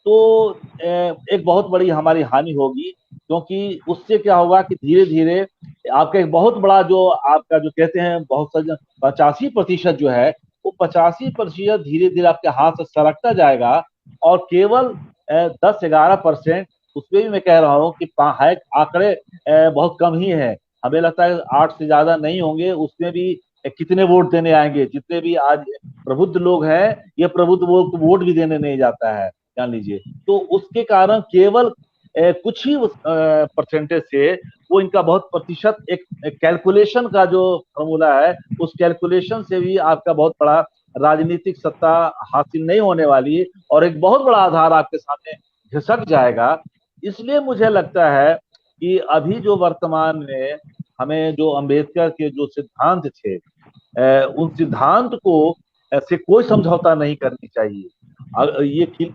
तो एक बहुत बड़ी हमारी हानि होगी। क्योंकि उससे क्या होगा कि धीरे धीरे आपका एक बहुत बड़ा जो आपका जो कहते हैं बहुत सा 85% जो है, वो 85% धीरे धीरे आपके हाथ से सरकता जाएगा, और केवल 10-11%, उसमें भी मैं कह रहा हूँ कि है आंकड़े बहुत कम ही है। हमें लगता है 8 से ज्यादा नहीं होंगे, उसमें भी कितने वोट देने आएंगे। जितने भी आज प्रबुद्ध लोग हैं, ये प्रबुद्ध वोट भी देने नहीं जाता है, जान लीजिए। तो उसके कारण केवल कुछ ही परसेंटेज से वो इनका बहुत प्रतिशत एक कैलकुलेशन का जो फॉर्मूला है, उस कैलकुलेशन से भी आपका बहुत बड़ा राजनीतिक सत्ता हासिल नहीं होने वाली और एक बहुत बड़ा आधार आपके सामने घिसक जाएगा। इसलिए मुझे लगता है कि अभी जो वर्तमान में हमें जो अंबेडकर के जो सिद्धांत थे, उन सिद्धांत को से कोई समझौता नहीं करनी चाहिए।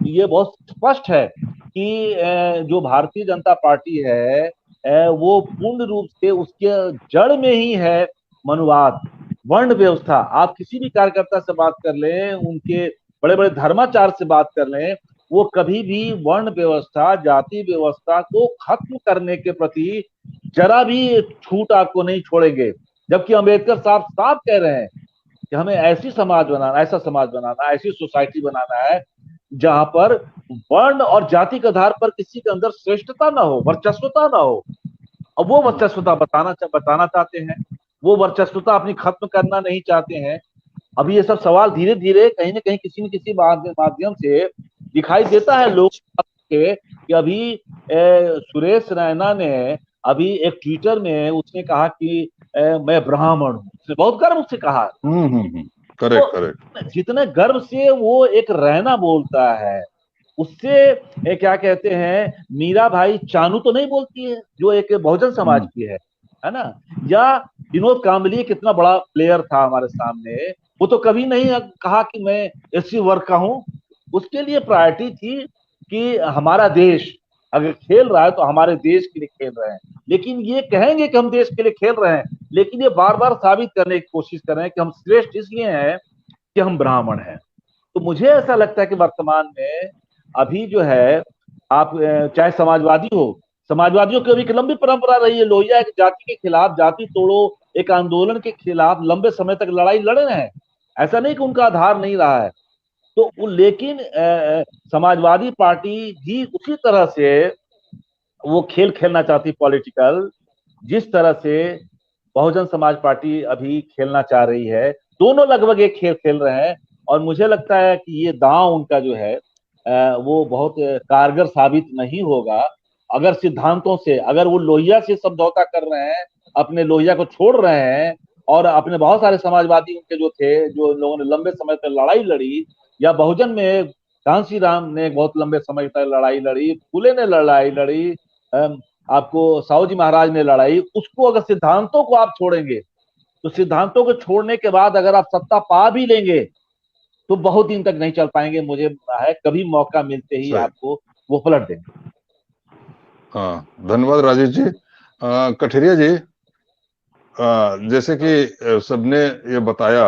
ये बहुत स्पष्ट है कि जो भारतीय जनता पार्टी है वो पूर्ण रूप से उसके जड़ में ही है मनुवाद, वर्ण व्यवस्था। आप किसी भी कार्यकर्ता से बात कर लें, उनके बड़े बड़े धर्माचार से बात कर लें, वो कभी भी वर्ण व्यवस्था, जाति व्यवस्था को खत्म करने के प्रति जरा भी छूट आपको नहीं छोड़ेंगे। जबकि अंबेडकर साहब साफ कह रहे हैं कि हमें ऐसी समाज बनाना, ऐसा समाज बनाना, ऐसी सोसाइटी बनाना है जहां पर वर्ण और जाति के आधार पर किसी के अंदर श्रेष्ठता ना हो, वर्चस्वता ना हो। अब वो वर्चस्वता बताना चाहते हैं, वो वर्चस्वता अपनी खत्म करना नहीं चाहते हैं। अभी ये सब सवाल धीरे धीरे कहीं ना कहीं किसी न किसी माध्यम से दिखाई देता है लोग के कि अभी सुरेश रैना ने अभी एक ट्विटर में उसने कहा कि मैं ब्राह्मण हूँ, उसने बहुत गर्व से कहा। करेक्ट तो करेक्ट। जितने गर्व से वो एक रैना बोलता है, उससे क्या कहते हैं, मीरा भाई चानू तो नहीं बोलती है जो एक बहुजन समाज की है ना। या विनोद कांबली कितना बड़ा प्लेयर था हमारे सामने, वो तो कभी नहीं कहा कि मैं एससी वर्ग का हूं। उसके लिए प्रायोरिटी थी कि हमारा देश अगर खेल रहा है तो हमारे देश के लिए खेल रहे हैं। लेकिन ये कहेंगे कि हम देश के लिए खेल रहे हैं, लेकिन ये बार बार साबित करने की कोशिश कर रहे हैं कि हम श्रेष्ठ इसलिए हैं कि हम ब्राह्मण हैं। तो मुझे ऐसा लगता है कि वर्तमान में अभी जो है, आप चाहे समाजवादी हो, समाजवादियों की अभी एक लंबी परंपरा रही है, लोहिया एक जाति के खिलाफ, जाति तोड़ो एक आंदोलन के खिलाफ लंबे समय तक लड़ाई लड़े हैं। ऐसा नहीं कि उनका आधार नहीं रहा है। तो लेकिन समाजवादी पार्टी भी उसी तरह से वो खेल खेलना चाहती पॉलिटिकल, जिस तरह से बहुजन समाज पार्टी अभी खेलना चाह रही है। दोनों लगभग एक खेल खेल रहे हैं और मुझे लगता है कि ये दांव उनका जो है वो बहुत कारगर साबित नहीं होगा। अगर सिद्धांतों से, अगर वो लोहिया से समझौता कर रहे हैं, अपने लोहिया को छोड़ रहे हैं और अपने बहुत सारे समाजवादी उनके जो थे, जो लोगों ने लंबे समय तक लड़ाई लड़ी, या बहुजन में कांसी राम ने बहुत लंबे समय तक लड़ाई लड़ी, फूले ने लड़ाई लड़ी, आपको साहू जी महाराज ने लड़ाई, उसको अगर सिद्धांतों को आप छोड़ेंगे तो सिद्धांतों को छोड़ने के बाद अगर आप सत्ता पा भी लेंगे तो बहुत दिन तक नहीं चल पाएंगे। मुझे है कभी मौका मिलते ही आपको वो पलट देंगे। हाँ, धन्यवाद राजेश जी। कठेरिया जी, जैसे कि सबने ये बताया,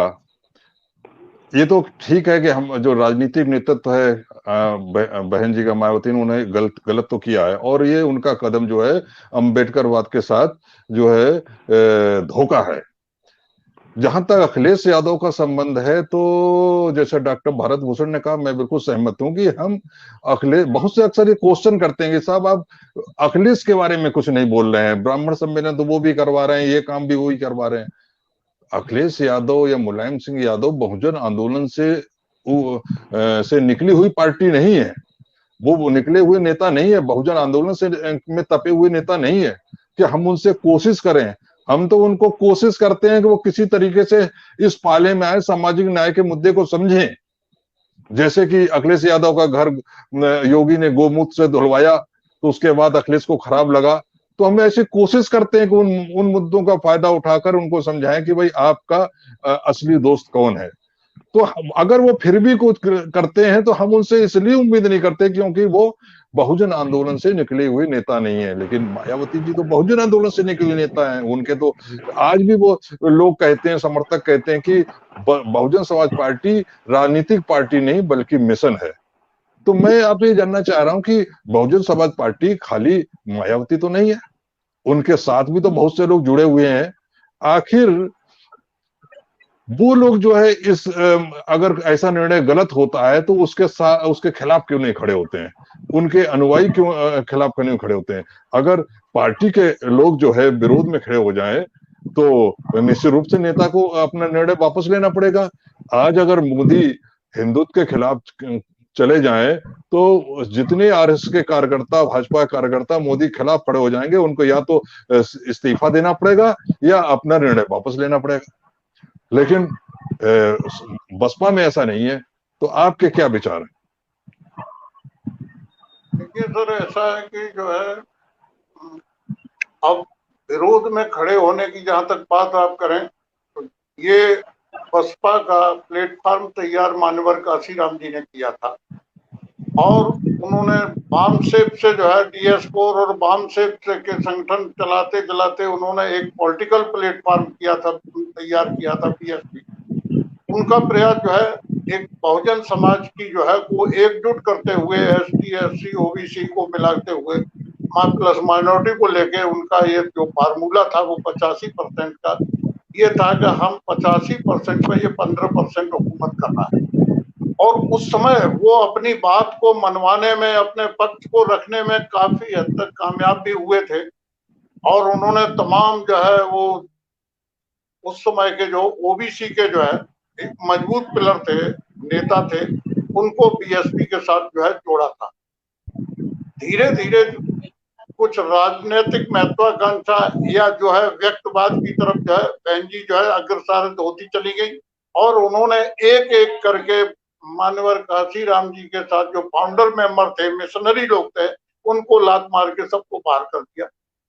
ये तो ठीक है कि हम जो राजनीतिक नेतृत्व है, बहन जी का, मायावती ने, उन्हें गलत तो किया है और ये उनका कदम जो है अंबेडकरवाद के साथ जो है धोखा है। जहां तक अखिलेश यादव का संबंध है तो जैसे डॉक्टर भारत भूषण ने कहा, मैं बिल्कुल सहमत हूं कि हम अखिलेश, बहुत से अक्सर ये क्वेश्चन करते हैं कि साहब आप अखिलेश के बारे में कुछ नहीं बोल रहे हैं, ब्राह्मण सम्मेलन तो वो भी करवा रहे हैं, ये काम भी वही करवा रहे हैं। अखिलेश यादव या मुलायम सिंह यादव बहुजन आंदोलन से निकली हुई पार्टी नहीं है, वो निकले हुए नेता नहीं है, बहुजन आंदोलन से में तपे हुए नेता नहीं है कि हम उनसे कोशिश करें। हम तो उनको कोशिश करते हैं कि वो किसी तरीके से इस पाले में आए, सामाजिक न्याय के मुद्दे को समझें। जैसे कि अखिलेश यादव का घर योगी ने गोमूत्र से धुलवाया तो उसके बाद अखिलेश को खराब लगा, तो हम ऐसी कोशिश करते हैं कि उन मुद्दों का फायदा उठाकर उनको समझाएं कि भाई आपका असली दोस्त कौन है। तो अगर वो फिर भी कुछ करते हैं तो हम उनसे इसलिए उम्मीद नहीं करते क्योंकि वो बहुजन आंदोलन से निकले हुए नेता नहीं है। लेकिन मायावती जी तो बहुजन आंदोलन से निकले नेता हैं, उनके तो आज भी वो लोग कहते हैं, समर्थक कहते हैं कि बहुजन समाज पार्टी राजनीतिक पार्टी नहीं बल्कि मिशन है। तो मैं आपसे ये जानना चाह रहा हूं कि बहुजन समाज पार्टी खाली मायावती तो नहीं है, उनके साथ भी तो बहुत से लोग जुड़े हुए हैं। आखिर वो लोग जो है इस अगर ऐसा निर्णय गलत होता है तो उसके खिलाफ क्यों नहीं खड़े होते हैं, उनके अनुयायी क्यों खिलाफ क्यों नहीं खड़े होते हैं? अगर पार्टी के लोग जो है विरोध में खड़े हो जाएं तो निश्चित रूप से नेता को अपना निर्णय वापस लेना पड़ेगा। आज अगर मोदी हिंदुत्व के खिलाफ चले जाएं तो जितने आरएसएस के कार्यकर्ता, भाजपा कार्यकर्ता मोदी के खिलाफ खड़े हो जाएंगे, उनको या तो इस्तीफा देना पड़ेगा या अपना निर्णय वापस लेना पड़ेगा। लेकिन बसपा में ऐसा नहीं है। तो आपके क्या विचार हैं? देखिए सर, ऐसा है कि जो है अब विरोध में खड़े होने की जहां तक बात आप करें तो ये बसपा का प्लेटफॉर्म तैयार मान्यवर काशीराम जी ने किया था, और उन्होंने वाम सेप से जो है DS4 और वाम सेप से के संगठन चलाते चलाते उन्होंने एक पॉलिटिकल प्लेटफॉर्म किया था, तैयार किया था BSP। उनका प्रयास जो है एक बहुजन समाज की जो है वो एकजुट करते हुए ST SC OBC को मिलाते हुए प्लस माइनॉरिटी को लेके उनका ये जो फार्मूला था वो 85% का ये था कि हम 85% पे ये 15% हुकूमत करना है। और उस समय वो अपनी बात को मनवाने में, अपने पक्ष को रखने में काफी हद तक कामयाब भी हुए थे, और उन्होंने तमाम जो है वो उस समय के जो OBC के जो है एक मजबूत पिलर थे, नेता थे, उनको BSP के साथ जो है जोड़ा था। धीरे धीरे कुछ राजनीतिक महत्वाकांक्षा या जो है व्यक्तवाद की तरफ जो है बहन जी जो है अग्रसर होती चली गई, और उन्होंने एक एक करके मान्यवर काशीराम जी के साथ जो फाउंडर मेंबर थे, मिशनरी लोग थे, उनको लात मार के सबको बाहर कर दिया।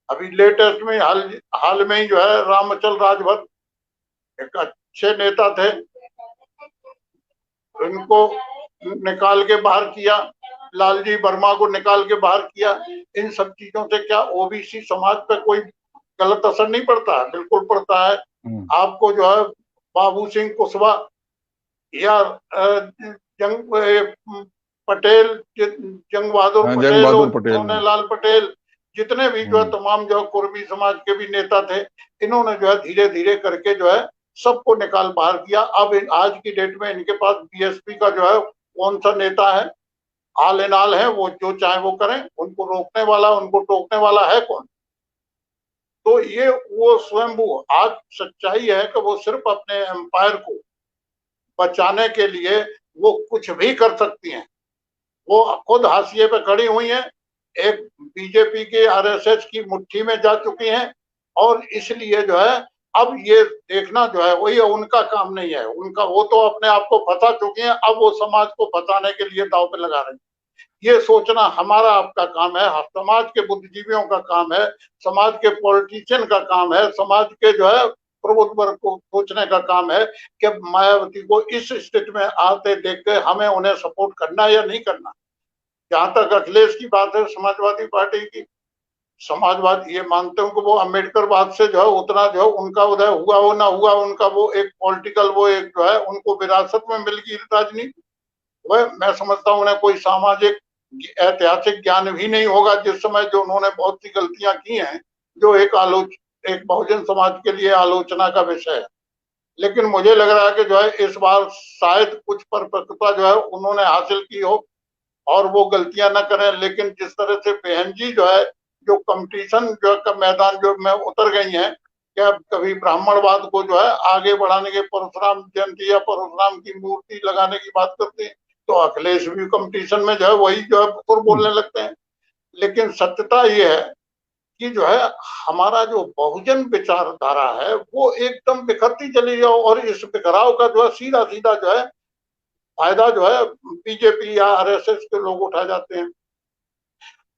अभी लेटेस्ट में हाल में ही जो है रामचल राजभर एक अच्छे नेता थे, इनको निकाल के बाहर किया, लालजी वर्मा को निकाल के बाहर किया। इन सब चीजों से क्या OBC समाज पे कोई गलत असर नहीं पड़ता? बिल्कुल पड़ता है। आपको जो है बाबू सिंह कुशवाहा या जंग पटेल, जंग बहादुर पटेल और सोनेलाल पटेल, जितने भी जो है तमाम जो कुर्मी समाज के भी नेता थे, इन्होंने जो है धीरे धीरे करके जो है सबको निकाल बाहर किया। अब आज की डेट में इनके पास BSP का जो है कौन सा नेता है? आल इन आल है, वो जो चाहे वो करें, उनको रोकने वाला, उनको टोकने वाला है कौन? तो ये वो स्वयंभू आज सच्चाई है कि वो सिर्फ अपने एम्पायर को बचाने के लिए वो कुछ भी कर सकती हैं। वो खुद हाशिए पे खड़ी हुई हैं, एक BJP के RSS की मुट्ठी में जा चुकी हैं, और इसलिए जो है अब ये देखना जो है वही उनका काम नहीं है। उनका वो तो अपने आप को फंसा चुकी हैं, अब वो समाज को फंसाने के लिए दांव पे लगा रहे हैं। ये सोचना हमारा आपका काम है, समाज के बुद्धिजीवियों का काम है, समाज के पॉलिटिशियन का काम है, समाज के जो है प्रबुद्ध वर्ग को सोचने का काम है कि मायावती को इस स्थिति में आते देख के हमें उन्हें सपोर्ट करना या नहीं करना। जहां तक अखिलेश की बात है, समाजवादी पार्टी की, समाजवाद ये मानते हो कि वो अम्बेडकरवाद से जो है उतना जो है उनका उदय हुआ हो ना हुआ, उनका वो एक पॉलिटिकल वो एक जो है उनको विरासत में मिल गई राजनीति। वह मैं समझता हूँ उन्हें कोई सामाजिक ऐतिहासिक ज्ञान भी नहीं होगा जिस समय जो उन्होंने बहुत सी गलतियां की हैं, जो एक बहुजन समाज के लिए आलोचना का विषय है। लेकिन मुझे लग रहा है कि जो है इस बार शायद कुछ परिपक्वता जो है उन्होंने हासिल की हो और वो गलतियां न करें। लेकिन जिस तरह से बहन जी जो है जो कंपटीशन जो का मैदान जो में उतर गई हैं, क्या कभी ब्राह्मणवाद को जो है आगे बढ़ाने के, परशुराम जयंती या परशुराम की मूर्ति लगाने की बात करते हैं, तो अखिलेश भी कंपटीशन में जो है वही जो है खुद बोलने लगते हैं। लेकिन सत्यता ये है कि जो है हमारा जो बहुजन विचारधारा है वो एकदम बिखरती चली जाओ, और इस बिखराव का जो है सीधा सीधा जो है फायदा जो है BJP या RSS के लोग उठा जाते हैं।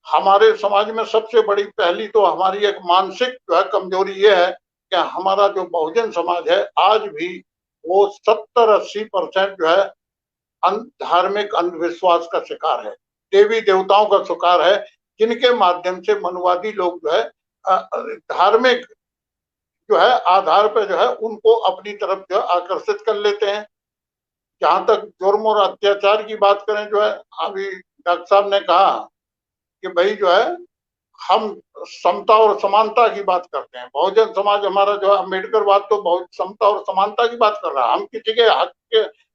हमारे समाज में सबसे बड़ी पहली तो हमारी एक मानसिक जो है कमजोरी ये है कि हमारा जो बहुजन समाज है आज भी वो 70-80% जो है धार्मिक अंधविश्वास का शिकार है, देवी देवताओं का शिकार है, जिनके माध्यम से मनवादी लोग जो है धार्मिक जो है आधार पर जो है उनको अपनी तरफ जो है आकर्षित कर लेते हैं। जहां तक जुर्म और अत्याचार की बात करें, जो है अभी डॉक्टर साहब ने कहा कि भाई जो है हम समता और समानता की बात करते हैं, बहुजन समाज हमारा जो है अम्बेडकरवाद तो बहुत समता और समानता की बात कर रहा है। हम किसी के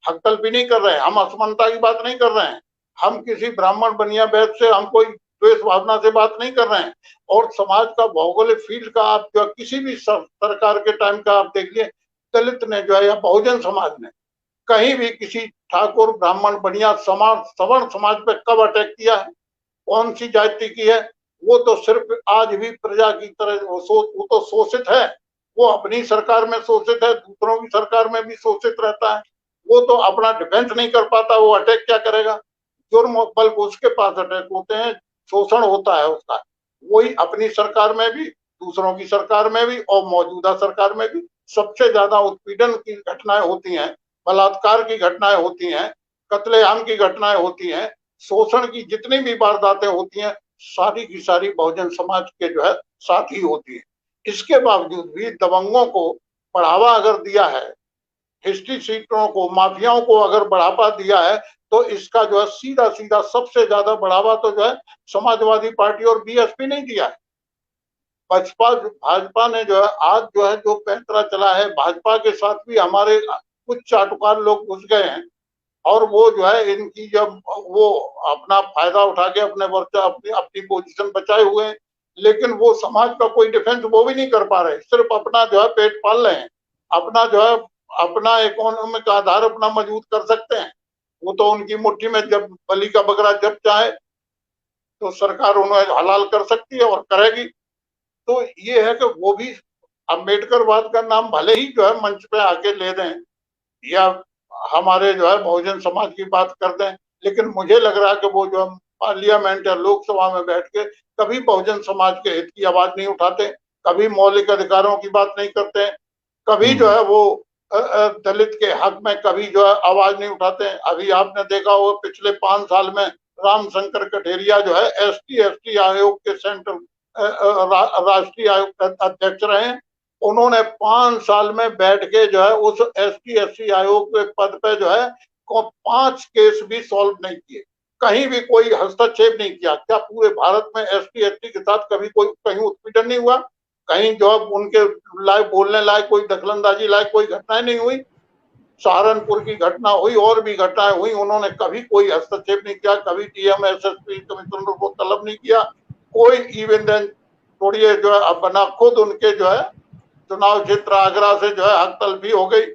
हक तलबी नहीं कर रहे हैं, हम असमानता की बात नहीं कर रहे हैं, हम किसी ब्राह्मण बनिया वैद से हम कोई द्वेष भावना से बात नहीं कर रहे हैं। और समाज का भौगोलिक फील्ड का आप जो किसी भी सरकार के टाइम का आप देख लिए, दलित ने जो है या बहुजन समाज ने कहीं भी किसी ठाकुर ब्राह्मण बनिया समाज सवर्ण समाज पे कब अटैक किया है? कौन सी जाति की है? वो तो सिर्फ आज भी प्रजा की तरह वो तो शोषित है, वो अपनी सरकार में शोषित है, दूसरों की सरकार में भी शोषित रहता है। वो तो अपना डिफेंस नहीं कर पाता, वो अटैक क्या करेगा? जुर्म बल उसके पास अटैक होते हैं, शोषण होता है उसका। वही अपनी सरकार में भी, दूसरों की सरकार में भी और मौजूदा सरकार में भी सबसे ज्यादा उत्पीड़न की घटनाएं होती हैं, बलात्कार की घटनाएं होती हैं, कत्लेआम की घटनाएं होती हैं, शोषण की जितनी भी वारदातें होती हैं, सारी की सारी बहुजन समाज के जो है साथ ही होती है। इसके बावजूद भी दबंगों को बढ़ावा अगर दिया है, हिस्ट्री सीटरों को, माफियाओं को अगर बढ़ावा दिया है, तो इसका जो है सीधा सीधा सबसे ज्यादा बढ़ावा तो जो है समाजवादी पार्टी और बीएसपी नहीं दिया है। भाजपा ने जो है आज जो है जो पैंतरा चला है, भाजपा के साथ भी हमारे कुछ चाटुकार लोग घुस गए हैं और वो जो है इनकी जब वो अपना फायदा उठा के अपने वर्चा अपनी अपनी पोजीशन बचाए हुए हैं, लेकिन वो समाज का कोई डिफेंस वो भी नहीं कर पा रहे, सिर्फ अपना जो है पेट पाल रहे हैं, अपना जो है अपना इकोनॉमिक आधार अपना मजबूत कर सकते हैं। वो तो उनकी मुट्ठी में जब बलि का बकरा जब चाहे तो सरकार उन्हें हलाल कर सकती है और करेगी। तो ये है कि वो भी अम्बेडकरवाद का नाम भले ही जो है मंच पे आके ले दें या हमारे जो है बहुजन समाज की बात कर दें, लेकिन मुझे लग रहा है कि वो जो पार्लियामेंट या लोकसभा में बैठ के कभी बहुजन समाज के हित की आवाज नहीं उठाते, कभी मौलिक अधिकारों की बात नहीं करते, कभी जो है वो दलित के हक में कभी जो है आवाज नहीं उठाते। अभी आपने देखा हो पिछले 5 साल में रामशंकर कठेरिया जो है एसटी आयोग के सेंट्रल राष्ट्रीय आयोग के अध्यक्ष रहे, उन्होंने 5 साल में बैठ के जो है उस एसटी आयोग के पद पे जो है 5 केस भी सॉल्व नहीं किए, कहीं भी कोई हस्तक्षेप नहीं किया। क्या पूरे भारत में एसटी के साथ कभी कोई कहीं उत्पीड़न नहीं हुआ? कहीं जो उनके लायक बोलने लायक कोई दखलंदाजी लायक कोई घटनाएं नहीं हुई? सहारनपुर की घटना हुई और भी घटनाएं हुई, उन्होंने कभी कोई हस्तक्षेप नहीं किया, कभी डीएम एसएसपी कमिश्नर को तलब नहीं किया, कोई इवन देन थोड़ी जो है बना खुद उनके जो है चुनाव क्षेत्र आगरा से जो है हक तलफी हो गई।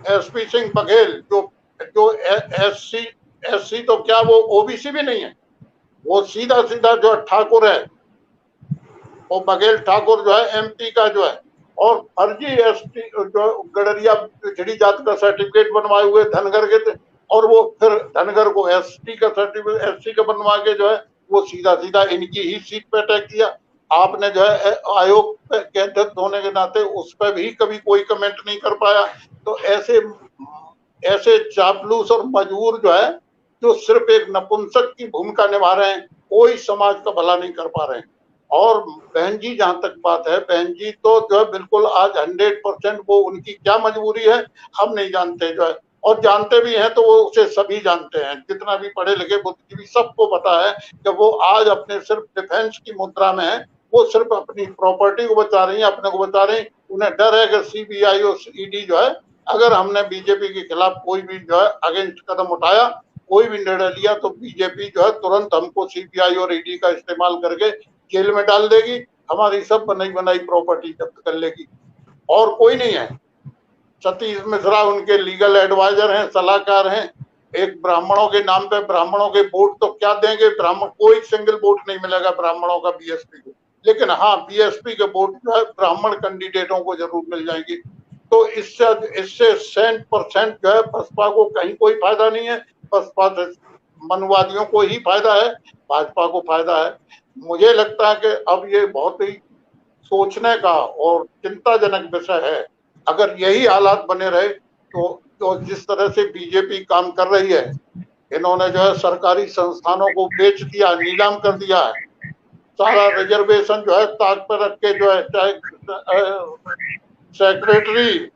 एसपी सिंह बघेल जो जो एससी तो क्या वो ओबीसी भी नहीं है, वो सीधा सीधा जो ठाकुर है, वो बघेल ठाकुर जो है एमपी का जो है, और फर्जी एसटी जो गडरिया पिछड़ी जात का सर्टिफिकेट बनवाए हुए धनगर के थे, और वो फिर धनगर को एसटी का सर्टिफिकेट एससी का बनवा के जो है वो सीधा सीधा इनकी ही सीट पे अटैक किया। आपने जो है आयोग के अध्यक्ष होने के नाते उस पर भी कभी कोई कमेंट नहीं कर पाया। तो ऐसे चापलूस और मजबूर जो है जो सिर्फ एक नपुंसक की भूमिका निभा रहे हैं, कोई समाज का भला नहीं कर पा रहे हैं। और बहन जी जहां तक बात है, बहन जी तो जो है बिल्कुल आज 100% वो उनकी क्या मजबूरी है हम नहीं जानते जो है, और जानते भी हैं तो वो उसे सभी जानते हैं, जितना भी पढ़े लिखे बुद्धिजीवी सबको पता है कि वो आज अपने सिर्फ डिफेंस की मुद्रा में है, वो सिर्फ अपनी प्रॉपर्टी को बचा रही है, अपने को बचा रही। उन्हें डर है कि सीबीआई और ईडी जो है अगर हमने बीजेपी के खिलाफ कोई भी जो है अगेंस्ट कदम उठाया, कोई भी निर्णय लिया, तो बीजेपी जो है तुरंत हमको सीबीआई और ईडी का इस्तेमाल करके जेल में डाल देगी, हमारी सब बनाई बनाई प्रॉपर्टी जब्त कर लेगी। और कोई नहीं है। सतीश मिश्रा उनके लीगल एडवाइजर हैं, सलाहकार हैं। एक ब्राह्मणों के नाम पे ब्राह्मणों के वोट तो क्या देंगे, ब्राह्मण कोई सिंगल वोट नहीं मिलेगा ब्राह्मणों का बीएसपी को, लेकिन हाँ बीएसपी के वोट जो है ब्राह्मण कैंडिडेटों को जरूर मिल जाएंगी। तो इससे 100% जो है बसपा को कहीं कोई फायदा नहीं है, बसपा से मनुवादियों को ही फायदा है, भाजपा को फायदा है। मुझे लगता है कि अब ये बहुत ही सोचने का और चिंताजनक विषय है। अगर यही हालात बने रहे तो जिस तरह से बीजेपी काम कर रही है, इन्होंने जो है सरकारी संस्थानों को बेच दिया, नीलाम कर दिया है, सारा रिजर्वेशन जो है ताक पर रख के जो है चाहे सेक्रेटरी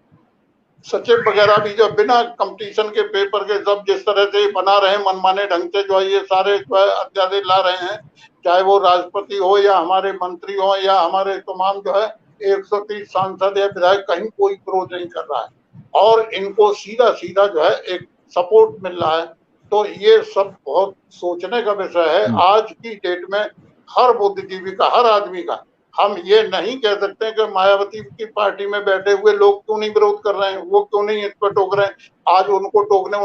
सचिव वगैरह भी जो बिना कंपटीशन के पेपर के सब जिस तरह से बना रहे हैं मनमाने ढंग से जो है ये सारे जो है अध्यादेश ला रहे हैं, चाहे वो राष्ट्रपति हो या हमारे मंत्री हो या हमारे तमाम जो है 130 सांसद या विधायक, कहीं कोई विरोध नहीं कर रहा है और इनको सीधा सीधा जो है एक सपोर्ट मिल रहा है। तो ये सब बहुत सोचने का विषय है। आज की डेट में हर बुद्धिजीवी का, हर आदमी का, हम ये नहीं कह सकते कि मायावती की पार्टी में बैठे हुए लोग क्यों नहीं विरोध कर रहे हैं, वो क्यों नहीं इस पर टोक रहे हैं। आज उनको टोकने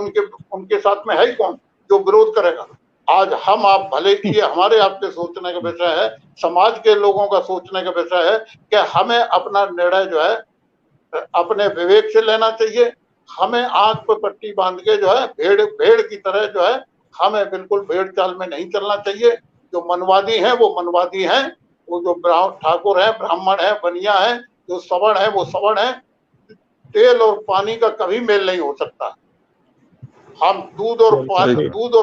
उनके साथ में है ही कौन जो विरोध करेगा। आज हम आप भले, ये हमारे आपके सोचने का विषय है, समाज के लोगों का सोचने का विषय है कि हमें अपना निर्णय जो है अपने विवेक से लेना चाहिए। हमें आंख पर पट्टी बांध के जो है भेड़ की तरह जो है हमें बिल्कुल भेड़ चाल में नहीं चलना चाहिए। जो मनवादी हैं वो मनवादी हैं, वो जो ठाकुर है, ब्राह्मण है, बनिया है, जो सवर्ण है वो सवर्ण है। तेल और पानी का कभी मेल नहीं हो सकता। हम दूध और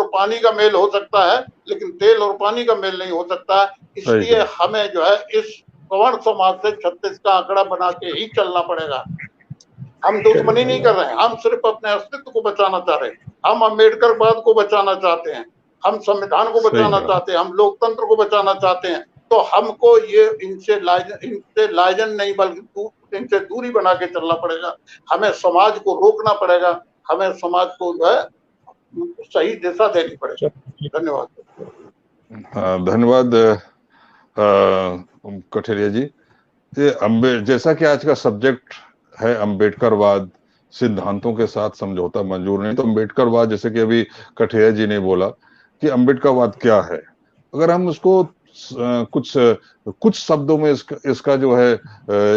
पानी का मेल हो सकता है, लेकिन तेल और पानी का मेल नहीं हो सकता। इसलिए हमें जो है इस सवर्ण समाज से 36 का आंकड़ा बना के ही चलना पड़ेगा। हम दुश्मनी नहीं कर रहे हैं, हम सिर्फ अपने अस्तित्व को बचाना चाह रहे हैं। हम अम्बेडकरवाद को बचाना चाहते हैं, हम संविधान को बचाना चाहते हैं, हम लोकतंत्र को बचाना चाहते हैं। तो हमको ये इनसे लाजन नहीं बल्कि इनसे दूरी बना के चलना पड़ेगा। हमें समाज को रोकना पड़ेगा, हमें समाज को जो है सही दिशा देनी पड़ेगी। धन्यवाद। हाँ, धन्यवाद कठेरिया जी। जैसा कि आज का सब्जेक्ट है अम्बेडकरवाद, सिद्धांतों के साथ समझौता मंजूर नहीं, तो अम्बेडकरवाद, जैसे कि अभी कठेरिया जी ने बोला कि अम्बेडकरवाद क्या है, अगर हम उसको कुछ शब्दों में इसका जो है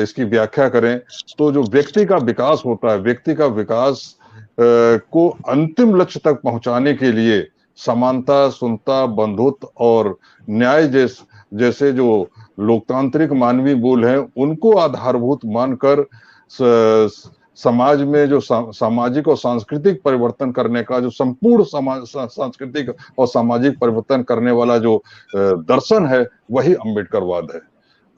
इसकी व्याख्या करें, तो जो व्यक्ति का विकास होता है, व्यक्ति का विकास को अंतिम लक्ष्य तक पहुंचाने के लिए समानता, समता, बंधुत्व और न्याय जैसे जो लोकतांत्रिक मानवीय मूल हैं, उनको आधारभूत मानकर समाज में जो सामाजिक और सांस्कृतिक परिवर्तन करने का जो संपूर्ण सांस्कृतिक और सामाजिक परिवर्तन करने वाला जो दर्शन है, वही अम्बेडकरवाद है।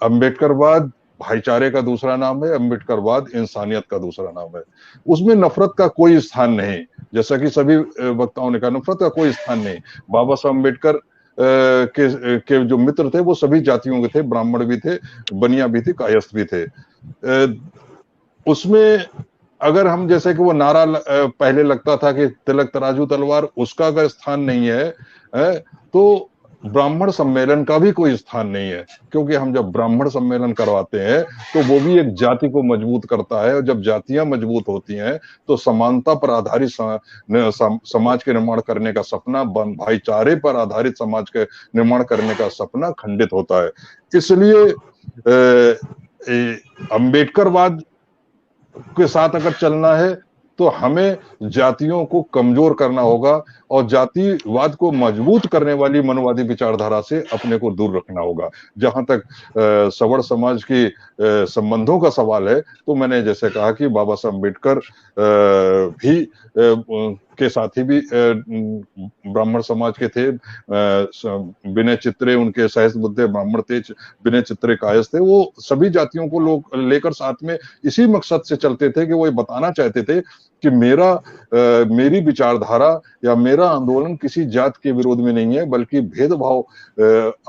अम्बेडकरवाद भाईचारे का दूसरा नाम है, अम्बेडकरवाद इंसानियत का दूसरा नाम है। उसमें नफरत का कोई स्थान नहीं, जैसा कि सभी वक्ताओं ने कहा, नफरत का कोई स्थान नहीं। बाबा साहब अम्बेडकर के जो मित्र थे वो सभी जातियों के थे, ब्राह्मण भी थे, बनिया भी थे, कायस्थ भी थे। उसमें अगर हम, जैसे कि वो नारा पहले लगता था कि तिलक तराजू तलवार, उसका अगर स्थान नहीं है, तो ब्राह्मण सम्मेलन का भी कोई स्थान नहीं है। क्योंकि हम जब ब्राह्मण सम्मेलन करवाते हैं तो वो भी एक जाति को मजबूत करता है, और जब जातियां मजबूत होती हैं तो समानता पर आधारित समाज के निर्माण करने का सपना, भाईचारे पर आधारित समाज के निर्माण करने का सपना खंडित होता है। इसलिए अम्बेडकरवाद के साथ अगर चलना है तो हमें जातियों को कमजोर करना होगा और जातिवाद को मजबूत करने वाली मनवादी विचारधारा से अपने को दूर रखना होगा। जहां तक सवर्ण समाज की संबंधों का सवाल है, तो मैंने जैसे कहा कि बाबा साहब अम्बेडकर भी के साथी भी ब्राह्मण समाज के थे, विनय चित्रे उनके सहस्त्र बुद्धे ब्राह्मण थे, विनय चित्रे कायस्थ थे। वो सभी जातियों को लोग लेकर साथ में इसी मकसद से चलते थे कि वो ये बताना चाहते थे कि मेरी विचारधारा या मेरा आंदोलन किसी जात के विरोध में नहीं है, बल्कि भेदभाव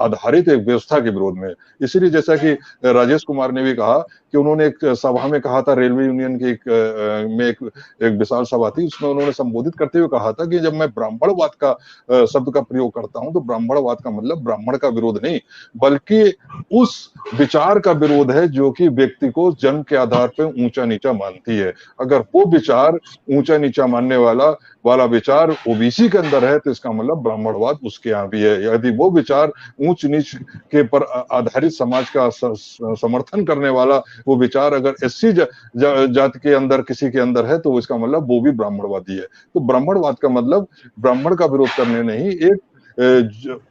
आधारित एक व्यवस्था के विरोध में। इसीलिए जैसा कि राजेश कुमार ने भी कहा कि उन्होंने एक सभा में कहा था, रेलवे यूनियन की एक विशाल सभा थी, उसमें उन्होंने संबोधित करते हुए कहा था कि जब मैं ब्राह्मणवाद का शब्द का प्रयोग करता हूं तो ब्राह्मणवाद का मतलब ब्राह्मण का विरोध नहीं, बल्कि उस विचार का विरोध है जो कि व्यक्ति को जन्म के आधार पर ऊंचा नीचा मानती है। अगर वो विचार ऊंचा नीचा मानने वाला विचार ओबीसी के अंदर है तो इसका मतलब ब्राह्मणवाद उसके यहाँ भी है। यदि वो विचार ऊंच नीच के पर आधारित समाज का समर्थन करने वाला वो विचार अगर एससी जाति के अंदर किसी के अंदर है तो इसका मतलब वो भी ब्राह्मणवादी है। तो ब्राह्मणवाद का मतलब ब्राह्मण का विरोध करने नहीं, एक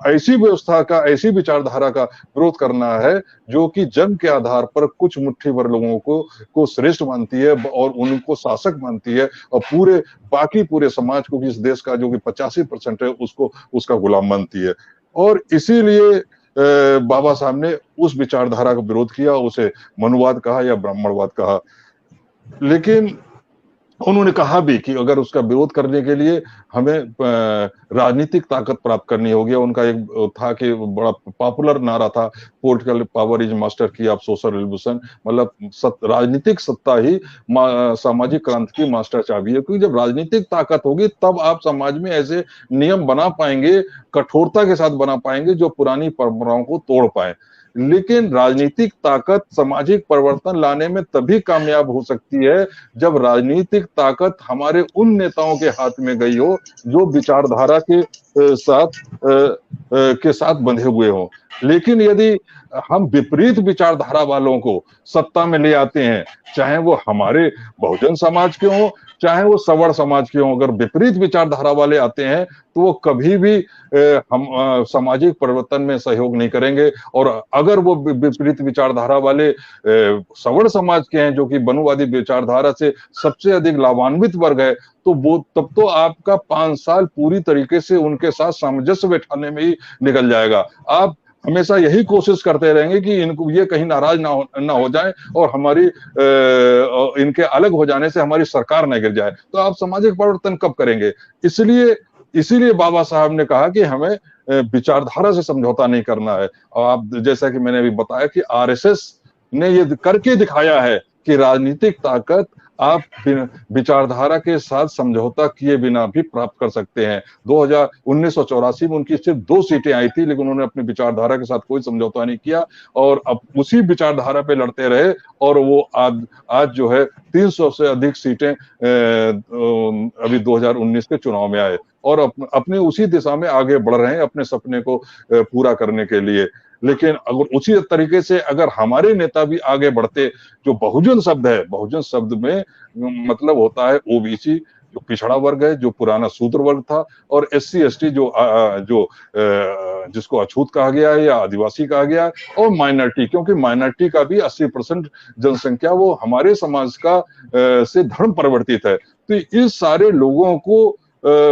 ऐसी व्यवस्था का, ऐसी विचारधारा का विरोध करना है जो कि जन्म के आधार पर कुछ मुट्ठी भर लोगों को श्रेष्ठ मानती है और उनको शासक मानती है, और पूरे समाज को, इस देश का जो कि 85% है, उसको उसका गुलाम मानती है। और इसीलिए बाबा साहब ने उस विचारधारा का विरोध किया, उसे मनुवाद कहा या ब्राह्मणवाद कहा। लेकिन उन्होंने कहा भी कि अगर उसका विरोध करने के लिए हमें राजनीतिक ताकत प्राप्त करनी होगी। उनका एक था कि बड़ा पॉपुलर नारा था, पॉलिटिकल पावर इज मास्टर की ऑफ सोशल रिवोल्यूशन, मतलब राजनीतिक सत्ता ही सामाजिक क्रांति की मास्टर चाबी है। क्योंकि जब राजनीतिक ताकत होगी तब आप समाज में ऐसे नियम बना पाएंगे, कठोरता के साथ बना पाएंगे जो पुरानी परंपराओं को तोड़ पाए। लेकिन राजनीतिक ताकत सामाजिक परिवर्तन लाने में तभी कामयाब हो सकती है जब राजनीतिक ताकत हमारे उन नेताओं के हाथ में गई हो जो विचारधारा के साथ बंधे हुए हो। लेकिन यदि हम विपरीत विचारधारा वालों को सत्ता में ले आते हैं, चाहे वो हमारे बहुजन समाज के हों, चाहे वो सवर्ण समाज के हों, अगर विपरीत विचारधारा वाले आते हैं तो वो कभी भी हम सामाजिक परिवर्तन में सहयोग नहीं करेंगे। और अगर वो विपरीत विचारधारा वाले सवर्ण समाज के हैं, जो कि बनुवादी विचारधारा से सबसे अधिक लाभान्वित वर्ग है, तो वो तब तो आपका 5 साल पूरी तरीके से उनके साथ सामंजस्य बैठाने में ही निकल जाएगा। आप हमेशा यही कोशिश करते रहेंगे कि इनको ये कहीं नाराज ना हो जाए और हमारी इनके अलग हो जाने से हमारी सरकार न गिर जाए। तो आप सामाजिक परिवर्तन कब करेंगे? इसीलिए बाबा साहब ने कहा कि हमें विचारधारा से समझौता नहीं करना है। और आप जैसा कि मैंने अभी बताया कि आरएसएस ने ये करके दिखाया है कि राजनीतिक ताकत आप विचारधारा के साथ समझौता किए बिना भी प्राप्त कर सकते हैं। 1984 में उनकी सिर्फ 2 सीटें आई थी, लेकिन उन्होंने अपनी विचारधारा के साथ कोई समझौता नहीं किया और अब उसी विचारधारा पे लड़ते रहे और वो आज जो है 300 से अधिक सीटें अभी 2019 के चुनाव में आए और अपने उसी दिशा में आगे बढ़ रहे हैं अपने सपने को पूरा करने के लिए। लेकिन अगर उसी तरीके से अगर हमारे नेता भी आगे बढ़ते, जो बहुजन शब्द है, बहुजन शब्द में मतलब होता है ओबीसी, जो पिछड़ा वर्ग है, जो पुराना शूद्र वर्ग था, और एससी एसटी जो जिसको अछूत कहा गया है या आदिवासी कहा गया है, और माइनॉरिटी, क्योंकि माइनॉरिटी का भी 80% जनसंख्या वो हमारे समाज का से धर्म परिवर्तित है। तो इस सारे लोगों को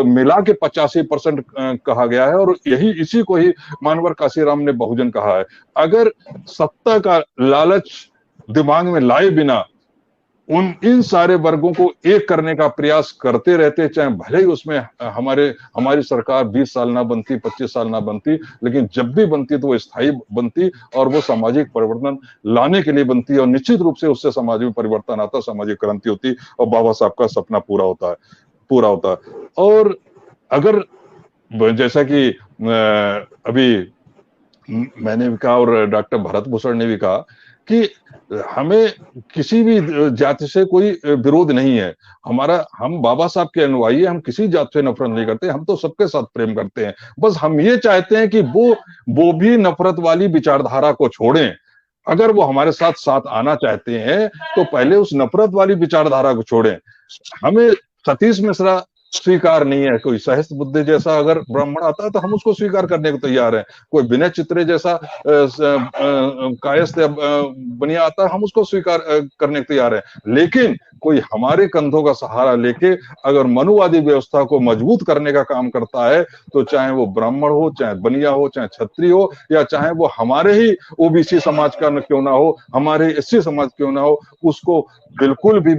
मिला के 85% कहा गया है और इसी को ही मानवर काशीराम ने बहुजन कहा है। अगर सत्ता का लालच दिमाग में लाए बिना इन सारे वर्गों को एक करने का प्रयास करते रहते, चाहे भले ही उसमें हमारी सरकार 20 साल ना बनती, 25 साल ना बनती, लेकिन जब भी बनती तो वो स्थायी बनती और वो सामाजिक परिवर्तन लाने के लिए बनती और निश्चित रूप से उससे समाज में परिवर्तन आता, सामाजिक क्रांति होती और बाबा साहब का सपना पूरा होता है। और अगर जैसा कि अभी मैंने भी कहा और डॉक्टर भरत भूषण ने भी कहा कि हमें किसी भी जाति से कोई विरोध नहीं है। हम बाबा साहब के अनुयायी हैं, हम किसी जात से नफरत नहीं करते, हम तो सबके साथ प्रेम करते हैं। बस हम ये चाहते हैं कि वो भी नफरत वाली विचारधारा को छोड़ें। अगर वो हमारे साथ आना चाहते हैं तो पहले उस नफरत वाली विचारधारा को छोड़ें। हमें सतीश मिश्रा स्वीकार नहीं है। कोई सहस्त्र बुद्धे जैसा अगर ब्राह्मण आता है तो हम उसको स्वीकार करने को तैयार हैं। कोई विनय चित्रे जैसा कायस्थ बनिया आता है, हम उसको स्वीकार करने को तैयार हैं। लेकिन कोई हमारे कंधों का सहारा लेके अगर मनुवादी व्यवस्था को मजबूत करने का काम करता है, तो चाहे वो ब्राह्मण हो, चाहे बनिया हो, चाहे क्षत्रिय हो, या चाहे वो हमारे ही ओबीसी समाज का क्यों ना हो, हमारे एससी समाज क्यों ना हो, उसको बिल्कुल भी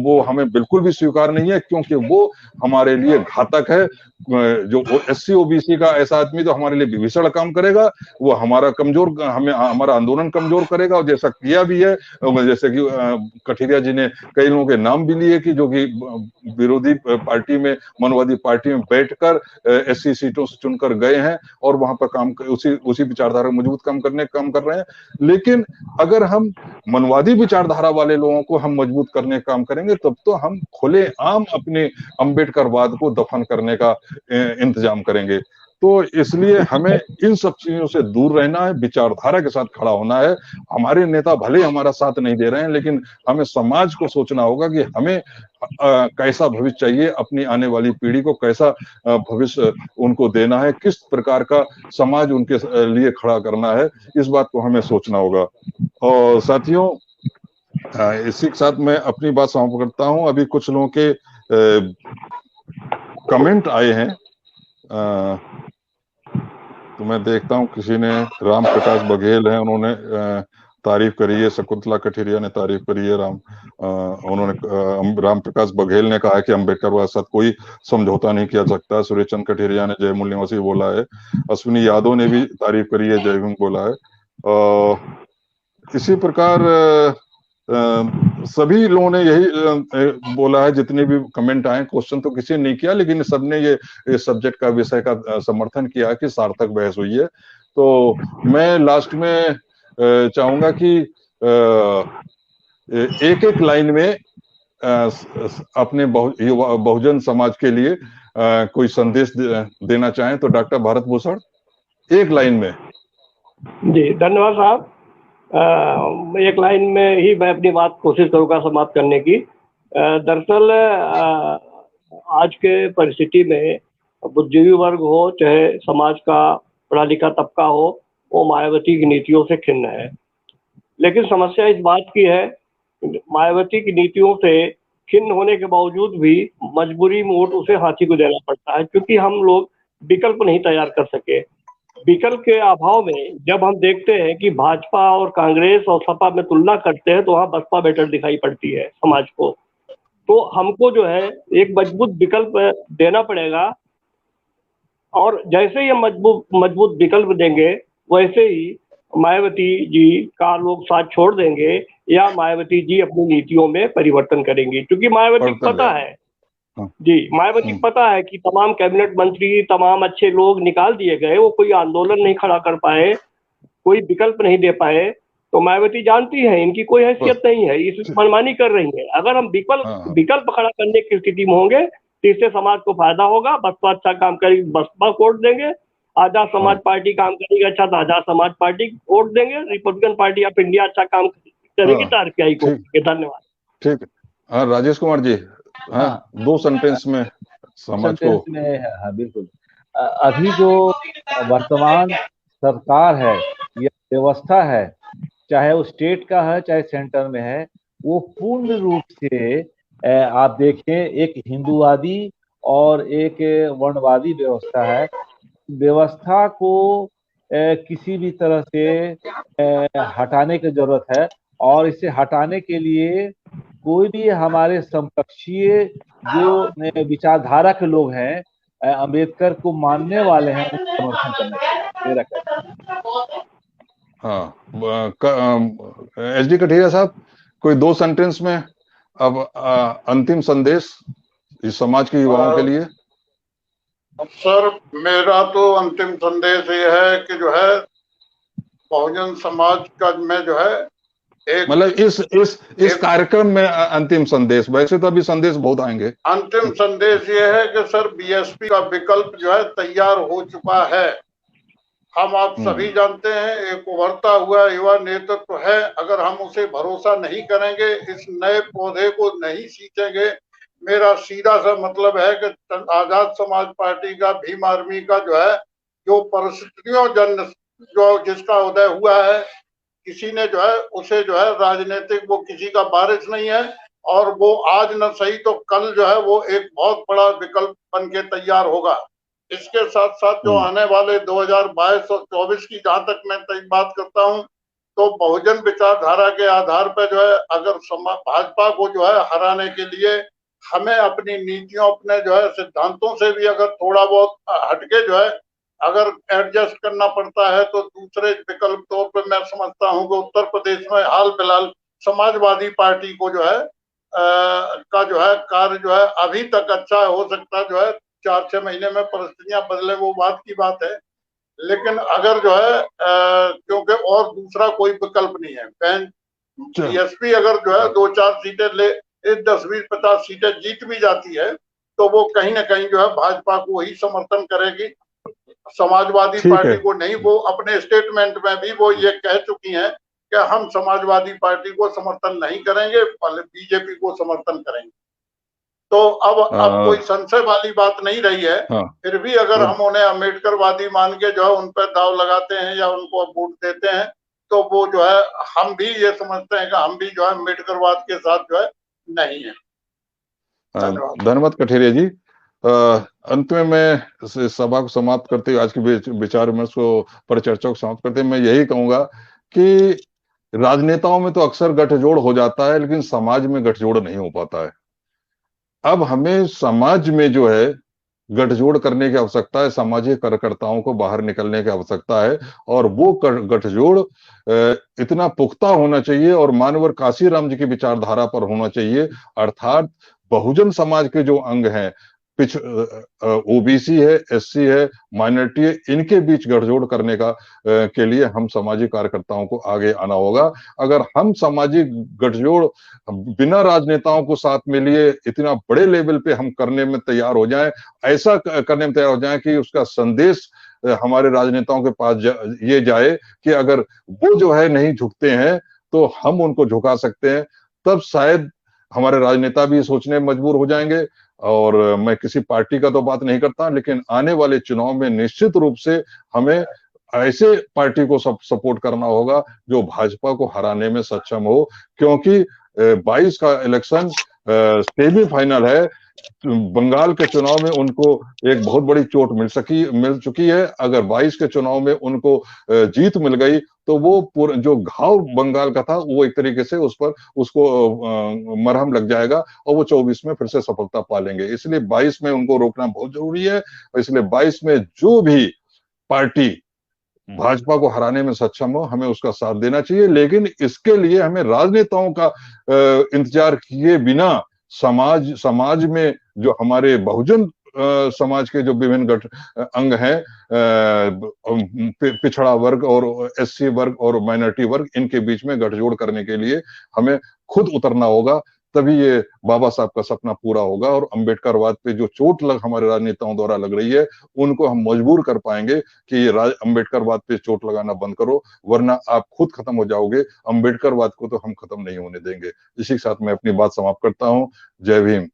वो हमें बिल्कुल भी स्वीकार नहीं है, क्योंकि वो हमारे लिए घातक है। जो एससी ओबीसी का ऐसा आदमी तो हमारे लिए विभीषण काम करेगा, वो हमारा आंदोलन कमजोर करेगा। और जैसा किया भी है, जैसे कि कठिरिया जी ने कई लोगों के नाम भी लिए कि जो कि विरोधी पार्टी में, मनवादी पार्टी में बैठकर एससी सीटों से चुनकर गए हैं और वहां पर उसी विचारधारा मजबूत काम कर रहे हैं। लेकिन अगर हम मनवादी विचारधारा वाले लोगों को हम मजबूत करने का काम करेंगे, तब तो हम खुले आम अपने अंबेडकरवाद को दफन करने का इंतजाम करेंगे। तो इसलिए हमें इन सब चीजों से दूर रहना है, विचारधारा के साथ खड़ा होना है। हमारे नेता भले हमारा साथ नहीं दे रहे हैं, लेकिन हमें समाज को सोचना होगा कि हमें कैसा भविष्य चाहिए, अपनी आने वाली पीढ़ी को कैसा भविष्य उनको देना है, किस प्रकार का समाज उनके लिए खड़ा करना है, इस बात को हमें सोचना होगा। और साथियों, इसी के साथ मैं अपनी बात समाप्त करता हूं। अभी कुछ लोगों के कमेंट आए हैं, तो मैं देखता हूं। किसी ने, राम प्रकाश बघेल हैं, उन्होंने तारीफ करी है, शकुंतला कठेरिया ने तारीफ करी है, राम प्रकाश बघेल ने कहा है कि अम्बेडकर साथ कोई समझौता नहीं किया सकता। सूर्य चंद्र कठेरिया ने जय मूल्यवासी बोला है। अश्विनी यादव ने भी तारीफ करी है, जय भीम बोला है। इसी प्रकार सभी लोगों ने यही बोला है, जितने भी कमेंट आए। क्वेश्चन तो किसी ने नहीं किया, लेकिन सबने ये सब्जेक्ट का, विषय का समर्थन किया कि सार्थक बहस हुई है। तो मैं लास्ट में चाहूंगा कि एक एक लाइन में अपने बहुजन समाज के लिए कोई संदेश देना चाहें तो डॉक्टर भारत भूषण, एक लाइन में। जी धन्यवाद साहब। एक लाइन में ही मैं अपनी बात कोशिश करूंगा समाप्त करने की। दरअसल आज के परिस्थिति में बुद्धिजीवी वर्ग हो चाहे समाज का पढ़ा लिखा तबका हो, वो मायावती की नीतियों से खिन्न है। लेकिन समस्या इस बात की है, मायावती की नीतियों से खिन्न होने के बावजूद भी मजबूरी में वोट उसे हाथी को देना पड़ता है, क्योंकि हम लोग विकल्प नहीं तैयार कर सके। विकल्प के अभाव में जब हम देखते हैं कि भाजपा और कांग्रेस और सपा में तुलना करते हैं, तो वहाँ बसपा बेटर दिखाई पड़ती है समाज को। तो हमको जो है एक मजबूत विकल्प देना पड़ेगा, और जैसे ही हम मजबूत विकल्प देंगे, वैसे ही मायावती जी का लोग साथ छोड़ देंगे या मायावती जी अपनी नीतियों में परिवर्तन करेंगे। क्योंकि मायावती को पता है जी, मायावती को पता है कि तमाम कैबिनेट मंत्री, तमाम अच्छे लोग निकाल दिए गए, वो कोई आंदोलन नहीं खड़ा कर पाए, कोई विकल्प नहीं दे पाए। तो मायावती जानती है इनकी कोई हैसियत नहीं है, इस मनमानी कर रही है। अगर हम विकल्प खड़ा करने की स्थिति में होंगे तो इससे समाज को फायदा होगा। बसपा अच्छा काम करेगी, बसपा को वोट देंगे। आजाद समाज पार्टी काम करेगी अच्छा, तो आजाद समाज पार्टी वोट देंगे। रिपब्लिकन पार्टी ऑफ इंडिया अच्छा काम करेगी तो आरपीआई को। धन्यवाद। ठीक है। हाँ राजेश कुमार जी, हाँ 2 सेंटेंस में समाज को। हाँ बिल्कुल। अभी जो वर्तमान सरकार है या व्यवस्था है, चाहे वो स्टेट का है चाहे सेंटर में है, वो पूर्ण रूप से आप देखें एक हिंदूवादी और एक वर्णवादी व्यवस्था है। व्यवस्था को किसी भी तरह से हटाने की जरूरत है, और इसे हटाने के लिए कोई भी हमारे समकक्षीय जो विचारधारा के लोग हैं, अंबेडकर को मानने वाले हैं, उनको समर्थन करना चाहिए, मेरा कहना है। हाँ एसडी कठेरिया साहब, कोई 2 सेंटेंस में अब अंतिम संदेश इस समाज के युवाओं के लिए। सर मेरा तो अंतिम संदेश ये है कि जो है बहुजन समाज का में जो है एक, मतलब इस कार्यक्रम में अंतिम संदेश, वैसे तो अभी संदेश बहुत आएंगे। अंतिम संदेश ये है कि सर बीएसपी का विकल्प जो है तैयार हो चुका है। हम आप सभी जानते हैं एक उभरता हुआ युवा नेतृत्व है। अगर हम उसे भरोसा नहीं करेंगे, इस नए पौधे को नहीं सींचेंगे, मेरा सीधा सा मतलब है कि आजाद समाज पार्टी का, भीम आर्मी का जो है, जो परिस्थितियों जन्य जो जिसका उदय हुआ है, किसी ने जो है उसे जो है राजनीतिक, वो किसी का वारिस नहीं है, और वो आज न सही तो कल जो है वो एक बहुत बड़ा विकल्प बन के तैयार होगा। इसके साथ साथ जो आने वाले 2022 और 24 की जहां तक मैं बात करता हूं, तो बहुजन विचारधारा के आधार पर जो है अगर भाजपा को जो है हराने के लिए हमें अपनी नीतियों, अपने जो है सिद्धांतों से भी अगर थोड़ा बहुत हटके जो है अगर एडजस्ट करना पड़ता है, तो दूसरे विकल्प तौर पर मैं समझता हूं कि उत्तर प्रदेश में हाल फिलहाल समाजवादी पार्टी को जो है का जो है कार्य जो है अभी तक अच्छा हो सकता है, जो है 4-6 महीने में परिस्थितियां बदले वो बात की बात है। लेकिन अगर जो है क्योंकि और दूसरा कोई विकल्प नहीं है, बीएसपी अगर जो है 2-4 सीटें ले, 10-20-50 सीटें जीत भी जाती है, तो वो कहीं ना कहीं जो है भाजपा को ही समर्थन करेगी, समाजवादी पार्टी को नहीं। वो अपने स्टेटमेंट में भी वो ये कह चुकी हैं कि हम समाजवादी पार्टी को समर्थन नहीं करेंगे, बीजेपी को समर्थन करेंगे। तो अब कोई संशय वाली बात नहीं रही है। फिर भी अगर हम उन्हें अम्बेडकरवादी मान के जो है उन पर दाव लगाते हैं या उनको वोट देते हैं, तो वो जो है हम भी ये समझते हैं कि हम भी जो है अम्बेडकरवाद के साथ जो है नहीं है। धन्यवाद कठेरिया जी। अंत में मैं सभा को समाप्त करते हुए, आज के विचार विमर्श को परिचर्चा को समाप्त करते हुए मैं यही कहूंगा कि राजनेताओं में तो अक्सर गठजोड़ हो जाता है, लेकिन समाज में गठजोड़ नहीं हो पाता है। अब हमें समाज में जो है गठजोड़ करने की आवश्यकता है, सामाजिक कार्यकर्ताओं को बाहर निकलने की आवश्यकता है, और वो गठजोड़ इतना पुख्ता होना चाहिए और मानवर काशीराम जी की विचारधारा पर होना चाहिए। अर्थात बहुजन समाज के जो अंग हैं, ओबीसी है, एससी है, माइनॉरिटी है, इनके बीच गठजोड़ करने का के लिए हम सामाजिक कार्यकर्ताओं को आगे आना होगा। अगर हम सामाजिक गठजोड़ बिना राजनेताओं को साथ में लिए इतना बड़े लेवल पे हम करने में तैयार हो जाएं, ऐसा करने में तैयार हो जाएं कि उसका संदेश हमारे राजनेताओं के पास ये जाए कि अगर वो जो है नहीं झुकते हैं तो हम उनको झुका सकते हैं, तब शायद हमारे राजनेता भी सोचने में मजबूर हो जाएंगे। और मैं किसी पार्टी का तो बात नहीं करता, लेकिन आने वाले चुनाव में निश्चित रूप से हमें ऐसे पार्टी को सपोर्ट करना होगा जो भाजपा को हराने में सक्षम हो, क्योंकि 22 का इलेक्शन सेमीफाइनल है। बंगाल के चुनाव में उनको एक बहुत बड़ी चोट मिल चुकी है। अगर 22 के चुनाव में उनको जीत मिल गई तो वो जो घाव बंगाल का था वो एक तरीके से उसको मरहम लग जाएगा और वो 24 में फिर से सफलता पा लेंगे। इसलिए 22 में उनको रोकना बहुत जरूरी है। इसलिए 22 में जो भी पार्टी भाजपा को हराने में सक्षम हो, हमें उसका साथ देना चाहिए। लेकिन इसके लिए हमें राजनेताओं का इंतजार किए बिना समाज में जो हमारे बहुजन समाज के जो विभिन्न अंग हैं, पिछड़ा वर्ग और एससी वर्ग और माइनॉरिटी वर्ग, इनके बीच में गठजोड़ करने के लिए हमें खुद उतरना होगा। तभी ये बाबा साहब का सपना पूरा होगा और अंबेडकरवाद पे जो चोट हमारे राजनेताओं द्वारा लग रही है उनको हम मजबूर कर पाएंगे कि ये अंबेडकरवाद पे चोट लगाना बंद करो, वरना आप खुद खत्म हो जाओगे। अंबेडकरवाद को तो हम खत्म नहीं होने देंगे। इसी के साथ मैं अपनी बात समाप्त करता हूं। जय भीम।